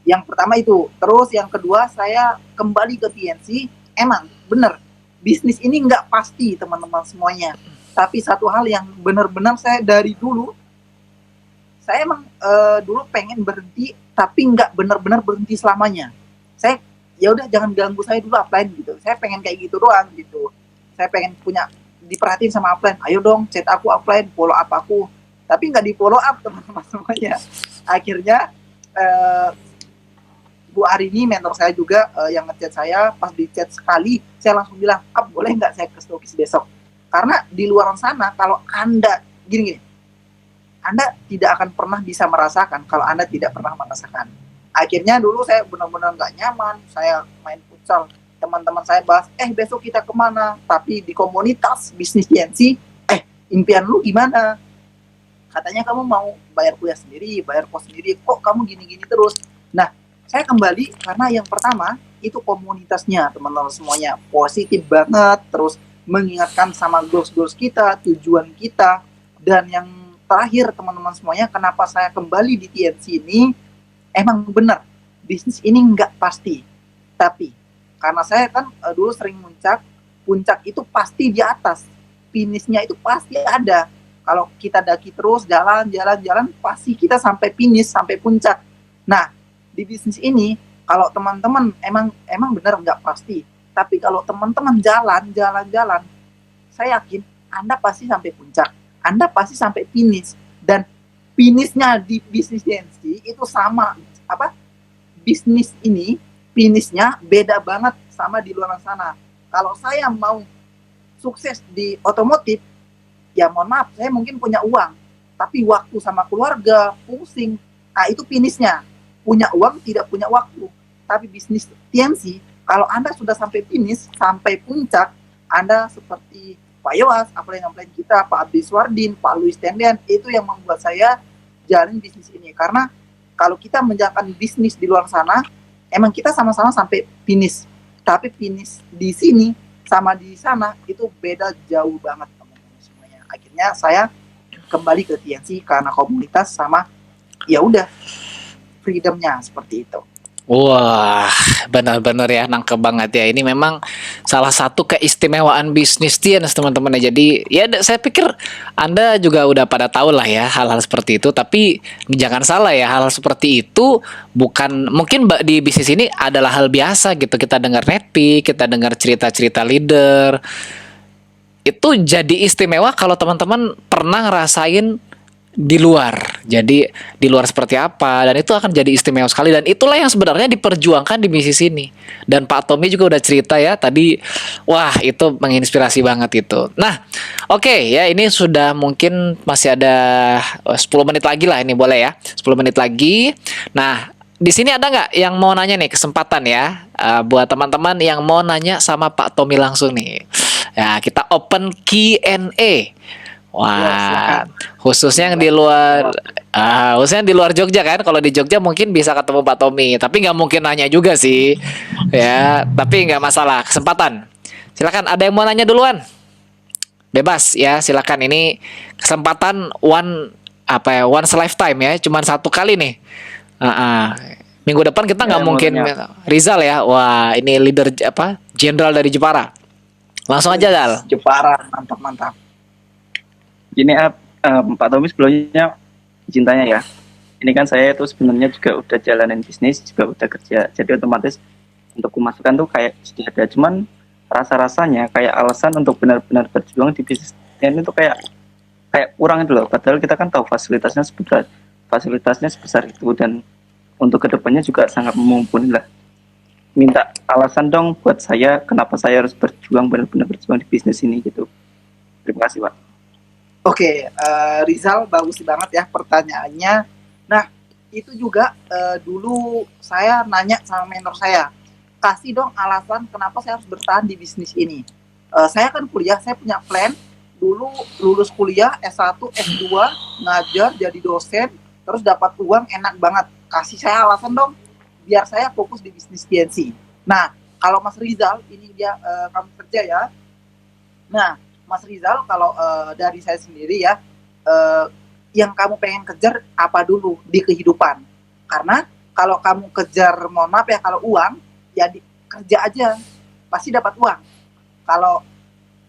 yang pertama itu. Terus yang kedua, saya kembali ke TNC. Emang benar, bisnis ini nggak pasti teman-teman semuanya. Tapi satu hal yang benar-benar saya dari dulu, saya emang dulu pengen berhenti, tapi nggak benar-benar berhenti selamanya. Saya ya udah jangan ganggu saya dulu Upline gitu. Saya pengen kayak gitu doang gitu. Saya pengen punya diperhatiin sama Upline, ayo dong chat aku Upline, follow up aku, tapi nggak di follow up teman-teman semuanya. Akhirnya Bu Arini mentor saya juga yang ngechat saya, pas di chat sekali saya langsung bilang, boleh nggak saya ke Stokis besok, karena di luar sana kalau Anda gini, Anda tidak akan pernah bisa merasakan kalau Anda tidak pernah merasakan. Akhirnya dulu saya benar-benar nggak nyaman, saya main futsal, teman-teman saya bahas, besok kita kemana? Tapi di komunitas bisnis TNC, impian lu gimana? Katanya kamu mau bayar kuliah sendiri, bayar kos sendiri, kok kamu gini-gini terus? Nah, saya kembali karena yang pertama, itu komunitasnya, teman-teman semuanya, positif banget, terus mengingatkan sama goals-goals kita, tujuan kita, dan yang terakhir, teman-teman semuanya, kenapa saya kembali di TNC ini, emang benar, bisnis ini nggak pasti, tapi karena saya kan dulu sering puncak itu pasti di atas, finishnya itu pasti ada. Kalau kita daki terus jalan, pasti kita sampai finish, sampai puncak. Nah, di bisnis ini kalau teman-teman emang benar nggak pasti. Tapi kalau teman-teman jalan, saya yakin Anda pasti sampai puncak, Anda pasti sampai finish. Dan finishnya di bisnis TNC itu sama bisnis ini finishnya beda banget sama di luar sana. Kalau saya mau sukses di otomotif, ya mohon maaf, saya mungkin punya uang, tapi waktu sama keluarga pusing. Nah, itu finishnya. Punya uang, tidak punya waktu. Tapi bisnis TNC, kalau Anda sudah sampai finish, sampai puncak, Anda seperti Pak Yowas, upline kita, Pak Abdi Swardin, Pak Louis Tendian, itu yang membuat saya jalin bisnis ini. Karena kalau kita menjalankan bisnis di luar sana, emang kita sama-sama sampai finish. Tapi finish di sini sama di sana itu beda jauh banget teman-teman semuanya. Akhirnya saya kembali ke TNC karena komunitas sama ya udah freedomnya seperti itu. Wah, benar-benar ya, nangkep banget ya. Ini memang salah satu keistimewaan bisnis TNC teman-teman ya. Jadi ya saya pikir Anda juga udah pada tahu lah ya hal-hal seperti itu. Tapi jangan salah ya, hal seperti itu bukan mungkin di bisnis ini adalah hal biasa gitu. Kita dengar nepi, kita dengar cerita-cerita leader. Itu jadi istimewa kalau teman-teman pernah ngerasain di luar. Jadi di luar seperti apa, dan itu akan jadi istimewa sekali, dan itulah yang sebenarnya diperjuangkan di bisnis ini. Dan Pak Tommy juga udah cerita ya tadi, wah itu menginspirasi banget itu. Nah, oke ya, ini sudah mungkin masih ada 10 menit lagi lah, ini boleh ya 10 menit lagi. Nah, di sini ada nggak yang mau nanya nih, kesempatan ya buat teman-teman yang mau nanya sama Pak Tommy langsung nih. Ya, kita open Q&A. Wah, khususnya yang di luar, khususnya yang di luar Jogja kan. Kalau di Jogja mungkin bisa ketemu Pak Tommy, tapi nggak mungkin nanya juga sih, ya. Tapi nggak masalah, kesempatan. Silakan, ada yang mau nanya duluan? Bebas ya, silakan. Ini kesempatan once lifetime ya, cuman satu kali nih. Minggu depan kita nggak mungkin Rizal ya. Wah, ini leader jenderal dari Jepara. Langsung aja Gal. Jepara, mantap. Gini Pak Tommy, sebelumnya cintanya ya. Ini kan saya tuh sebenarnya juga udah jalanin bisnis, juga udah kerja. Jadi otomatis untuk pemasukan tuh kayak sudah ada. Cuman rasa-rasanya kayak alasan untuk benar-benar berjuang di bisnis ini tuh kayak kurang itu loh. Padahal kita kan tahu fasilitasnya sebesar itu, dan untuk kedepannya juga sangat mumpuni lah. Minta alasan dong buat saya kenapa saya harus benar-benar berjuang di bisnis ini gitu. Terima kasih Pak. Oke, Rizal, bagus banget ya pertanyaannya. Nah, itu juga dulu saya nanya sama mentor saya, kasih dong alasan kenapa saya harus bertahan di bisnis ini. Saya kan kuliah, saya punya plan, dulu lulus kuliah S1, S2, ngajar jadi dosen, terus dapat uang enak banget. Kasih saya alasan dong, biar saya fokus di bisnis TNC. Nah, kalau Mas Rizal, ini dia kamu kerja ya. Nah, Mas Rizal, kalau dari saya sendiri ya, yang kamu pengen kejar apa dulu di kehidupan? Karena kalau kamu kejar, mohon maaf ya, kalau uang, ya kerja aja, pasti dapat uang. Kalau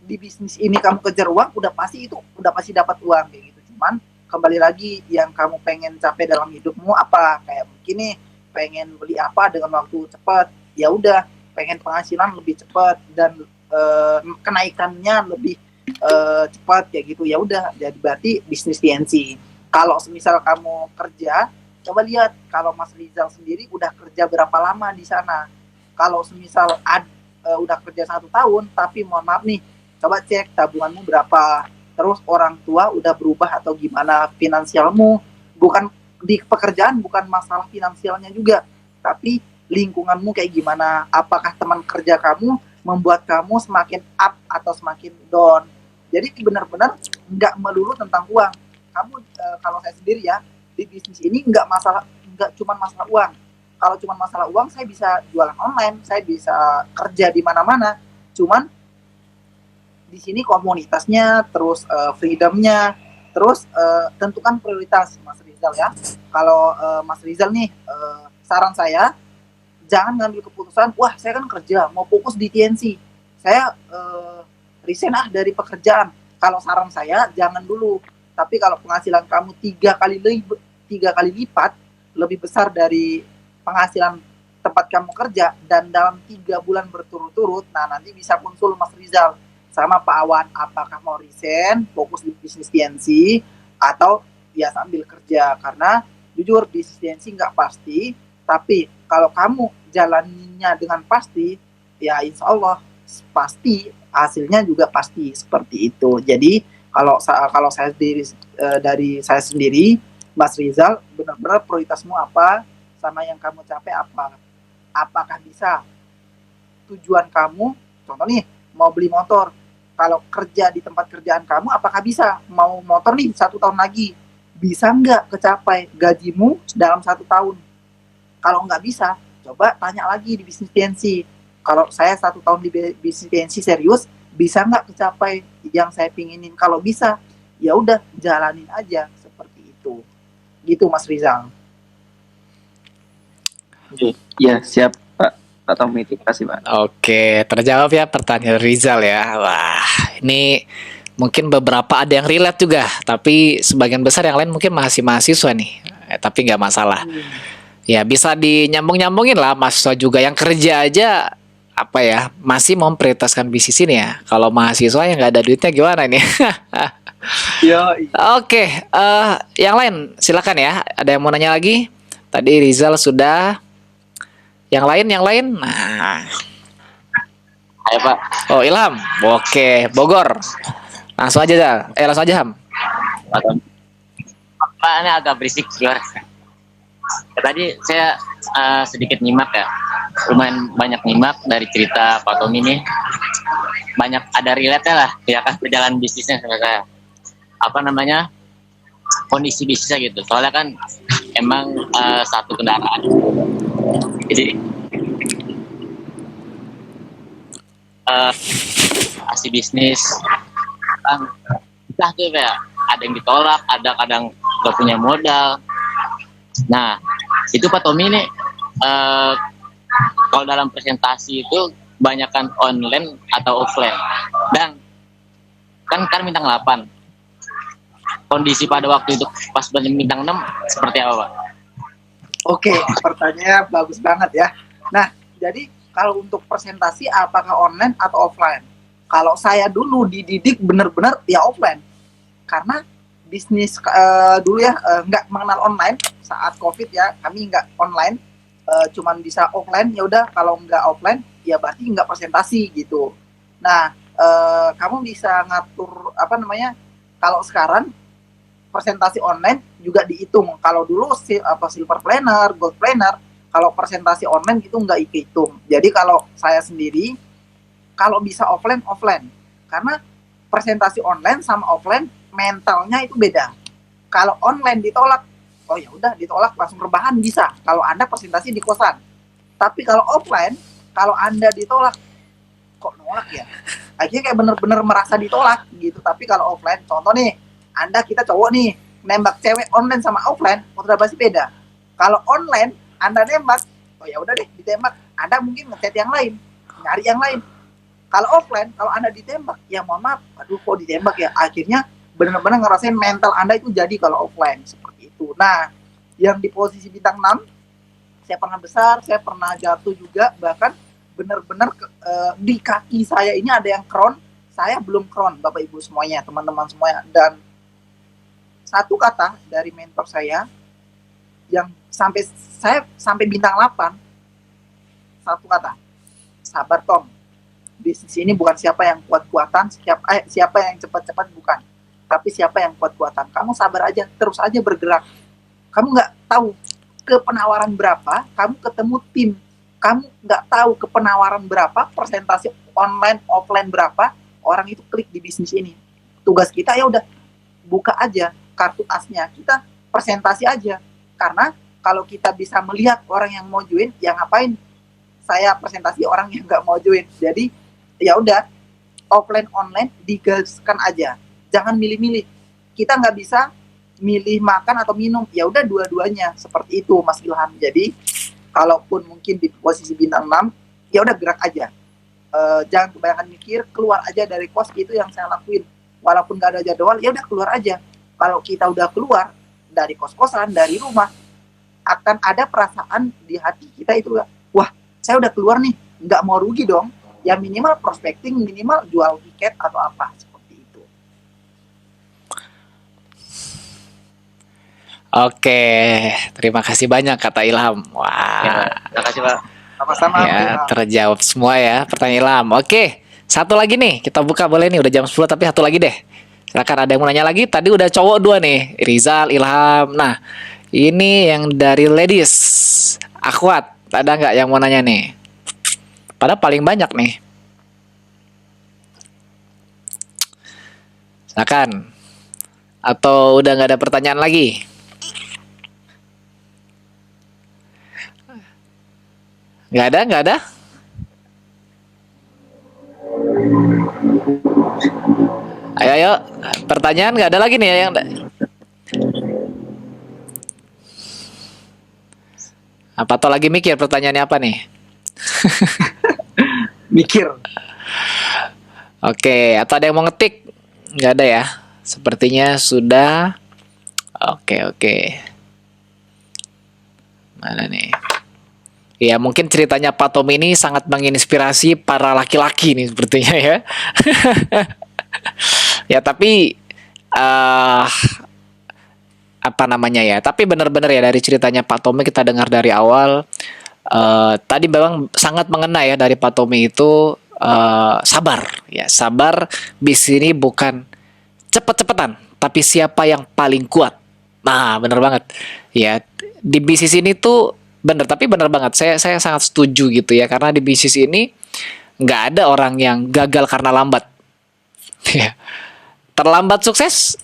di bisnis ini kamu kejar uang, udah pasti dapat uang kayak gitu. Cuman kembali lagi, yang kamu pengen capai dalam hidupmu apa? Kayak mungkin nih, pengen beli apa dengan waktu cepat, ya udah, pengen penghasilan lebih cepat dan kenaikannya lebih cepat kayak gitu, ya udah, jadi berarti bisnis TNC. Kalau semisal kamu kerja, coba lihat kalau Mas Rizal sendiri udah kerja berapa lama di sana. Kalau semisal udah kerja 1 tahun, tapi mohon maaf nih, coba cek tabunganmu berapa, terus orang tua udah berubah atau gimana finansialmu. Bukan di pekerjaan, bukan masalah finansialnya juga, tapi lingkunganmu kayak gimana, apakah teman kerja kamu membuat kamu semakin up atau semakin down. Jadi benar-benar nggak melulu tentang uang. Kamu kalau saya sendiri ya, di bisnis ini nggak cuma masalah uang. Kalau cuma masalah uang, saya bisa jualan online, saya bisa kerja di mana-mana. Cuman di sini komunitasnya, terus freedomnya, terus tentukan prioritas Mas Rizal ya. Kalau Mas Rizal nih, saran saya, jangan ngambil keputusan, wah saya kan kerja, mau fokus di TNC, saya resign dari pekerjaan, kalau saran saya jangan dulu. Tapi kalau penghasilan kamu 3 kali lipat lebih besar dari penghasilan tempat kamu kerja dan dalam 3 bulan berturut-turut, nah nanti bisa konsul Mas Rizal sama Pak Awan, apakah mau resign, fokus di bisnis TNC atau ya sambil kerja. Karena jujur bisnis TNC nggak pasti, tapi kalau kamu jalaninya dengan pasti, ya insya Allah pasti hasilnya juga pasti seperti itu. Jadi kalau saya sendiri, dari saya sendiri, Mas Rizal, benar-benar prioritasmu apa, sama yang kamu capai apa. Apakah bisa tujuan kamu, contoh nih, mau beli motor, kalau kerja di tempat kerjaan kamu, apakah bisa mau motor nih 1 tahun lagi, bisa nggak kecapai gajimu dalam 1 tahun? Kalau nggak bisa, coba tanya lagi di bisnis TNC. Kalau saya 1 tahun di bisnis TNC serius, bisa nggak kecapai yang saya pinginin? Kalau bisa, ya udah jalanin aja seperti itu. Gitu Mas Rizal. Ya, siap Pak Tommy, terima kasih Pak. Oke, terjawab ya pertanyaan Rizal ya. Wah, ini mungkin beberapa ada yang relate juga, tapi sebagian besar yang lain mungkin masih mahasiswa nih. Tapi nggak masalah. Ya bisa dinyambung-nyambungin lah, mahasiswa juga yang kerja aja apa ya masih memprioritaskan bisnis ini ya. Kalau mahasiswa yang nggak ada duitnya gimana ini? Oke, yang lain silakan ya. Ada yang mau nanya lagi? Tadi Rizal sudah. Yang lain. Nah, Ayo Pak. oh Ilham. Oke, Bogor. Langsung aja Zal. Langsung aja Ham. Pak, ini agak berisik luar. Tadi saya sedikit nyimak ya, lumayan banyak nyimak dari cerita Pak Tommy ini. Banyak ada relate lah, ya kan perjalanan bisnisnya sama saya. Apa namanya, kondisi bisnisnya gitu. Soalnya kan emang satu kendaraan. Jadi masih bisnis kan, entah tuh ya, ada yang ditolak, ada kadang gak punya modal. Nah, itu Pak Tommy ini kalau dalam presentasi itu banyakkan online atau offline. Dan kan bintang 8. Kondisi pada waktu itu pas bintang 6 seperti apa, Pak? Oke, pertanyaannya bagus banget ya. Nah, jadi kalau untuk presentasi apakah online atau offline? Kalau saya dulu dididik benar-benar ya offline. Karena bisnis dulu ya nggak mengenal online saat COVID ya, kami nggak online, cuman bisa offline. Ya udah, kalau nggak offline ya berarti nggak presentasi gitu. Nah, kamu bisa ngatur apa namanya? Kalau sekarang presentasi online juga dihitung. Kalau dulu silver planner, gold planner, kalau presentasi online itu nggak dihitung. Jadi kalau saya sendiri, kalau bisa offline, karena presentasi online sama offline mentalnya itu beda. Kalau online ditolak, oh ya udah ditolak langsung rebahan bisa. Kalau Anda presentasi di kosan. Tapi kalau offline, kalau Anda ditolak, kok nolak ya? Akhirnya kayak bener-bener merasa ditolak gitu. Tapi kalau offline, contoh nih, Anda kita cowok nih, nembak cewek online sama offline, udah pasti beda. Kalau online, Anda nembak, oh ya udah deh ditembak. Anda mungkin ngechat yang lain, nyari yang lain. Kalau offline, kalau Anda ditembak, ya mohon maaf, aduh kok ditembak ya. Akhirnya benar-benar ngerasain mental Anda itu jadi kalau offline seperti itu. Nah, yang di posisi bintang 6, saya pernah besar, saya pernah jatuh juga, bahkan benar-benar di kaki saya ini ada yang crown, saya belum crown, Bapak Ibu semuanya, teman-teman semuanya. Dan satu kata dari mentor saya yang sampai bintang 8, satu kata, sabar Tom. Bisnis ini bukan siapa yang kuat-kuatan, siapa yang cepat-cepat, bukan. Tapi siapa yang kuat-kuatan. Kamu sabar aja, terus aja bergerak. Kamu nggak tahu ke penawaran berapa, kamu ketemu tim. Kamu nggak tahu ke penawaran berapa, presentasi online, offline berapa, orang itu klik di bisnis ini. Tugas kita ya udah buka aja kartu asnya, kita presentasi aja. Karena kalau kita bisa melihat orang yang mau join, ya ngapain saya presentasi orang yang nggak mau join. Jadi ya udah offline online digaskan aja, jangan milih-milih. Kita nggak bisa milih makan atau minum, ya udah dua-duanya seperti itu Mas Ilham. Jadi kalaupun mungkin di posisi bintang 6, ya udah gerak aja, jangan kebanyakan mikir, keluar aja dari kos. Itu yang saya lakuin. walaupun nggak ada jadwal, ya udah keluar aja. Kalau kita udah keluar dari kos-kosan, dari rumah, akan ada perasaan di hati kita itu, wah, saya udah keluar nih, nggak mau rugi dong. Ya minimal prospecting, minimal jual tiket atau apa seperti itu. Oke, terima kasih banyak kata Ilham. Ya, Wah, terima kasih Pak. Sama-sama. ya terjawab semua ya pertanyaan Ilham. Oke, satu lagi nih kita buka boleh nih, udah jam 10 tapi satu lagi deh. Silakan, ada yang mau nanya lagi? Tadi udah cowok 2 nih, Rizal, Ilham. Nah, ini yang dari ladies. Akhwat, ada nggak yang mau nanya nih? Padahal paling banyak nih. Silakan. Atau udah nggak ada pertanyaan lagi? Nggak ada? Ayo, pertanyaan nggak ada lagi nih yang apa atau lagi mikir pertanyaannya apa nih? Mikir. Oke, atau ada yang mau ngetik? Nggak ada ya? Sepertinya sudah. Oke. Mana nih? Ya mungkin ceritanya Pak Tom ini sangat menginspirasi para laki-laki nih sepertinya ya. Ya tapi apa namanya ya? Tapi benar-benar ya dari ceritanya Pak Tommy kita dengar dari awal tadi memang sangat mengena ya dari Pak Tommy itu sabar ya, sabar. Bisnis ini bukan cepet-cepetan, tapi siapa yang paling kuat. Nah, benar banget. Ya, di bisnis ini tuh benar, tapi benar banget. Saya sangat setuju gitu ya, karena di bisnis ini nggak ada orang yang gagal karena lambat. Ya. Terlambat sukses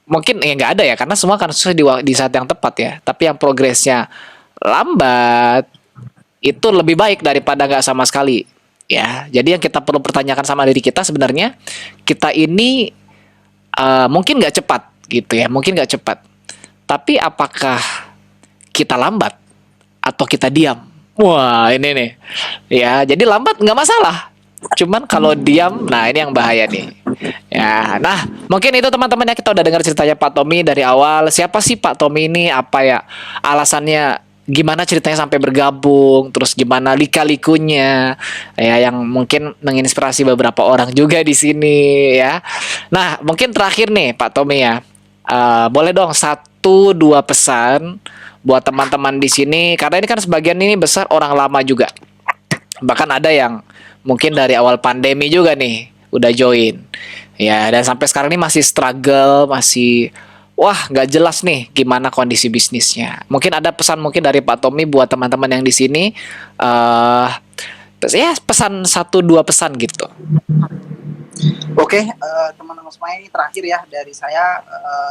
mungkin ya nggak ada ya, karena semua kan sukses di saat yang tepat ya. Tapi yang progresnya lambat itu lebih baik daripada nggak sama sekali ya. Jadi yang kita perlu pertanyakan sama diri kita sebenarnya, kita ini mungkin nggak cepat gitu ya, mungkin nggak cepat. Tapi apakah kita lambat atau kita diam? Wah, ini nih. Ya, jadi lambat nggak masalah. Cuman kalau diam, nah ini yang bahaya nih. Ya, nah mungkin itu teman-teman ya, kita udah dengar ceritanya Pak Tommy dari awal. Siapa sih Pak Tommy ini? Apa ya alasannya? Gimana ceritanya sampai bergabung? Terus gimana lika-likunya? Ya, yang mungkin menginspirasi beberapa orang juga di sini ya. Nah, mungkin terakhir nih Pak Tommy ya. Boleh dong 1-2 pesan buat teman-teman di sini, karena ini kan sebagian ini besar orang lama juga. Bahkan ada yang mungkin dari awal pandemi juga nih udah join ya, dan sampai sekarang ini masih struggle, masih wah nggak jelas nih gimana kondisi bisnisnya. Mungkin ada pesan mungkin dari Pak Tommy buat teman-teman yang di sini, ya pesan 1-2 pesan gitu. Oke, teman-teman semuanya, ini terakhir ya dari saya.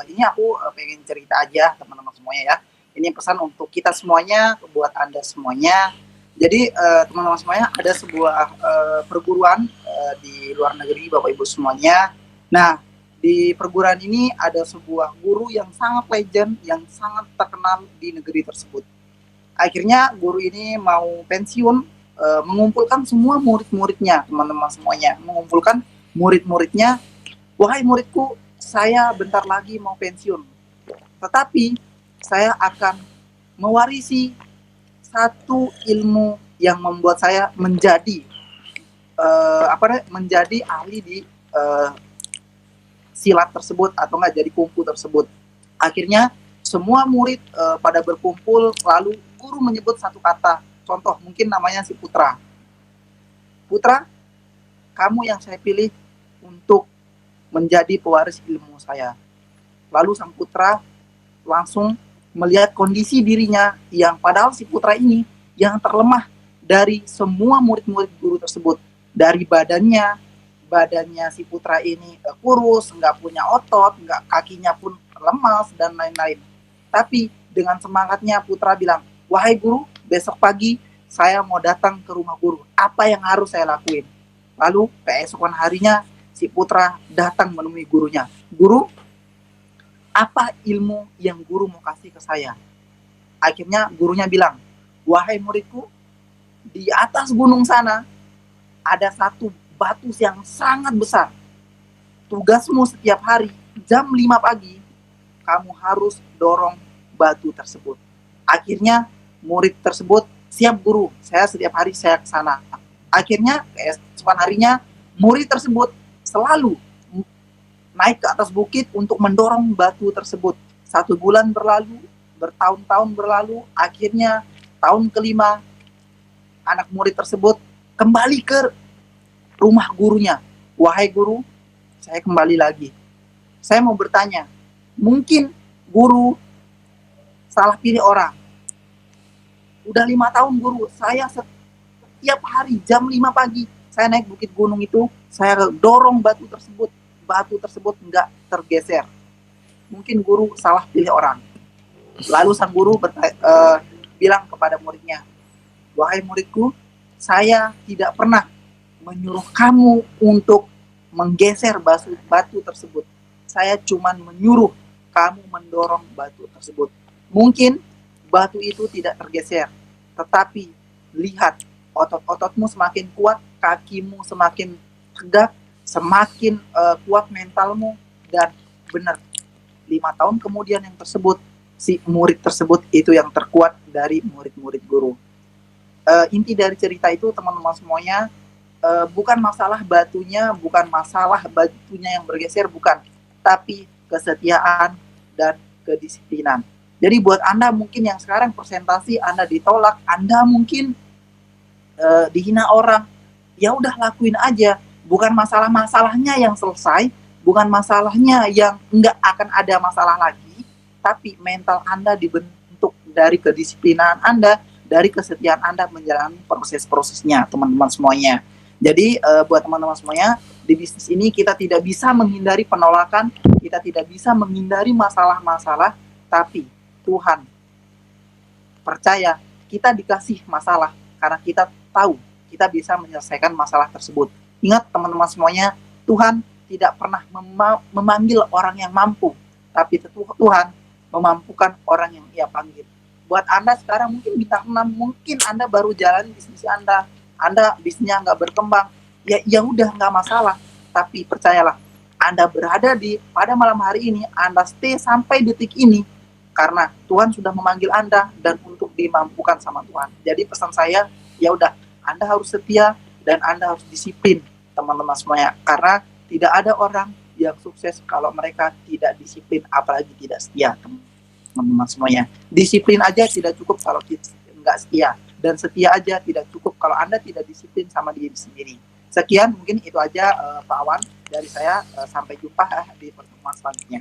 Ini aku pengen cerita aja teman-teman semuanya ya. Ini pesan untuk kita semuanya, buat Anda semuanya. Jadi teman-teman semuanya, ada sebuah perguruan di luar negeri, Bapak Ibu semuanya. Nah, di perguruan ini ada sebuah guru yang sangat legend, yang sangat terkenal di negeri tersebut. Akhirnya guru ini mau pensiun, mengumpulkan semua murid-muridnya, teman-teman semuanya, mengumpulkan murid-muridnya. Wahai muridku, saya bentar lagi mau pensiun, tetapi saya akan mewarisi satu ilmu yang membuat saya menjadi menjadi ahli di silat tersebut, atau enggak jadi kungfu tersebut. Akhirnya semua murid pada berkumpul, lalu guru menyebut satu kata. Contoh mungkin namanya si Putra. Putra, kamu yang saya pilih untuk menjadi pewaris ilmu saya. Lalu sang putra langsung melihat kondisi dirinya yang padahal si putra ini yang terlemah dari semua murid-murid guru tersebut. Dari badannya si putra ini kurus, nggak punya otot, nggak, kakinya pun lemas dan lain-lain. Tapi dengan semangatnya putra bilang, wahai guru, besok pagi saya mau datang ke rumah guru. Apa yang harus saya lakuin? Lalu keesokan harinya si putra datang menemui gurunya. Guru, apa ilmu yang guru mau kasih ke saya? Akhirnya gurunya bilang, wahai muridku, di atas gunung sana ada satu batu yang sangat besar. tugasmu setiap hari jam 5 pagi, kamu harus dorong batu tersebut. Akhirnya murid tersebut, siap guru, saya setiap hari saya ke sana. Akhirnya keesokan harinya murid tersebut selalu naik ke atas bukit untuk mendorong batu tersebut. 1 bulan berlalu, bertahun-tahun berlalu, akhirnya tahun kelima anak murid tersebut kembali ke rumah gurunya. Wahai guru, saya kembali lagi. Saya mau bertanya, mungkin guru salah pilih orang. Udah 5 tahun guru, saya setiap hari jam 5 pagi, saya naik bukit gunung itu, saya dorong batu tersebut nggak tergeser. Mungkin guru salah pilih orang. Lalu sang guru bilang kepada muridnya, wahai muridku, saya tidak pernah menyuruh kamu untuk menggeser batu tersebut. Saya cuma menyuruh kamu mendorong batu tersebut. Mungkin batu itu tidak tergeser, tetapi lihat, otot-ototmu semakin kuat, kakimu semakin tegak, semakin kuat mentalmu, dan benar, 5 tahun kemudian yang tersebut, si murid tersebut itu yang terkuat dari murid-murid guru. Inti dari cerita itu teman-teman semuanya, bukan masalah batunya yang bergeser, bukan, tapi kesetiaan dan kedisiplinan. Jadi buat Anda mungkin yang sekarang presentasi Anda ditolak, Anda mungkin dihina orang, ya udah lakuin aja. Bukan masalahnya yang selesai, bukan masalahnya yang enggak akan ada masalah lagi, tapi mental Anda dibentuk dari kedisiplinan Anda, dari kesetiaan Anda menjalani proses-prosesnya, teman-teman semuanya. Jadi buat teman-teman semuanya, di bisnis ini kita tidak bisa menghindari penolakan, kita tidak bisa menghindari masalah-masalah, tapi Tuhan percaya kita dikasih masalah karena kita tahu kita bisa menyelesaikan masalah tersebut. Ingat teman-teman semuanya, Tuhan tidak pernah memanggil orang yang mampu, tapi Tuhan memampukan orang yang Ia panggil. Buat Anda sekarang mungkin bintang 6, mungkin Anda baru jalan bisnis Anda bisnisnya nggak berkembang, ya udah nggak masalah. Tapi percayalah, Anda berada pada malam hari ini, Anda stay sampai detik ini, karena Tuhan sudah memanggil Anda dan untuk dimampukan sama Tuhan. Jadi pesan saya, ya udah, Anda harus setia dan Anda harus disiplin, teman-teman semuanya. Karena tidak ada orang yang sukses kalau mereka tidak disiplin, apalagi tidak setia, teman-teman semuanya. Disiplin aja tidak cukup kalau kita nggak setia, dan setia aja tidak cukup kalau Anda tidak disiplin sama diri sendiri. Sekian, mungkin itu aja Pak Awan dari saya. Sampai jumpa di pertemuan selanjutnya.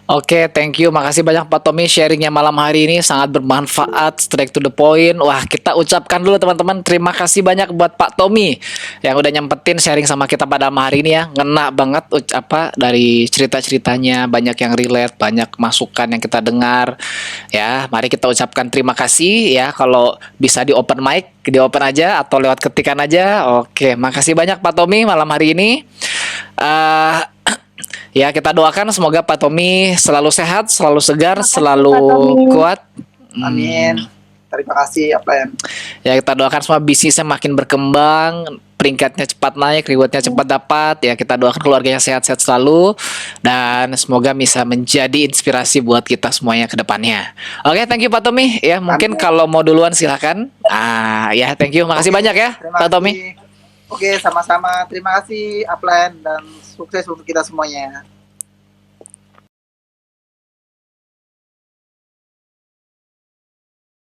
Oke, thank you. Makasih banyak Pak Tommy sharingnya malam hari ini, sangat bermanfaat, straight to the point. Wah, kita ucapkan dulu teman-teman, terima kasih banyak buat Pak Tommy yang udah nyempetin sharing sama kita pada malam hari ini ya. Ngena banget dari cerita-ceritanya, banyak yang relate, banyak masukan yang kita dengar. Ya, mari kita ucapkan terima kasih ya. Kalau bisa di open mic, di open aja atau lewat ketikan aja. Oke, makasih banyak Pak Tommy malam hari ini. Ya, kita doakan semoga Pak Tommy selalu sehat, selalu segar, selalu kuat. Amin. Terima kasih Aplen. Ya, kita doakan semua bisnisnya makin berkembang, peringkatnya cepat naik, rewardnya cepat dapat. Ya, kita doakan keluarganya sehat-sehat selalu dan semoga bisa menjadi inspirasi buat kita semuanya ke depannya. Oke, thank you Pak Tommy. Ya, mungkin kalau mau duluan silakan. Ya, thank you. Makasih banyak ya Pak Tommy. Oke, sama-sama. Terima kasih Aplen dan sukses untuk kita semuanya.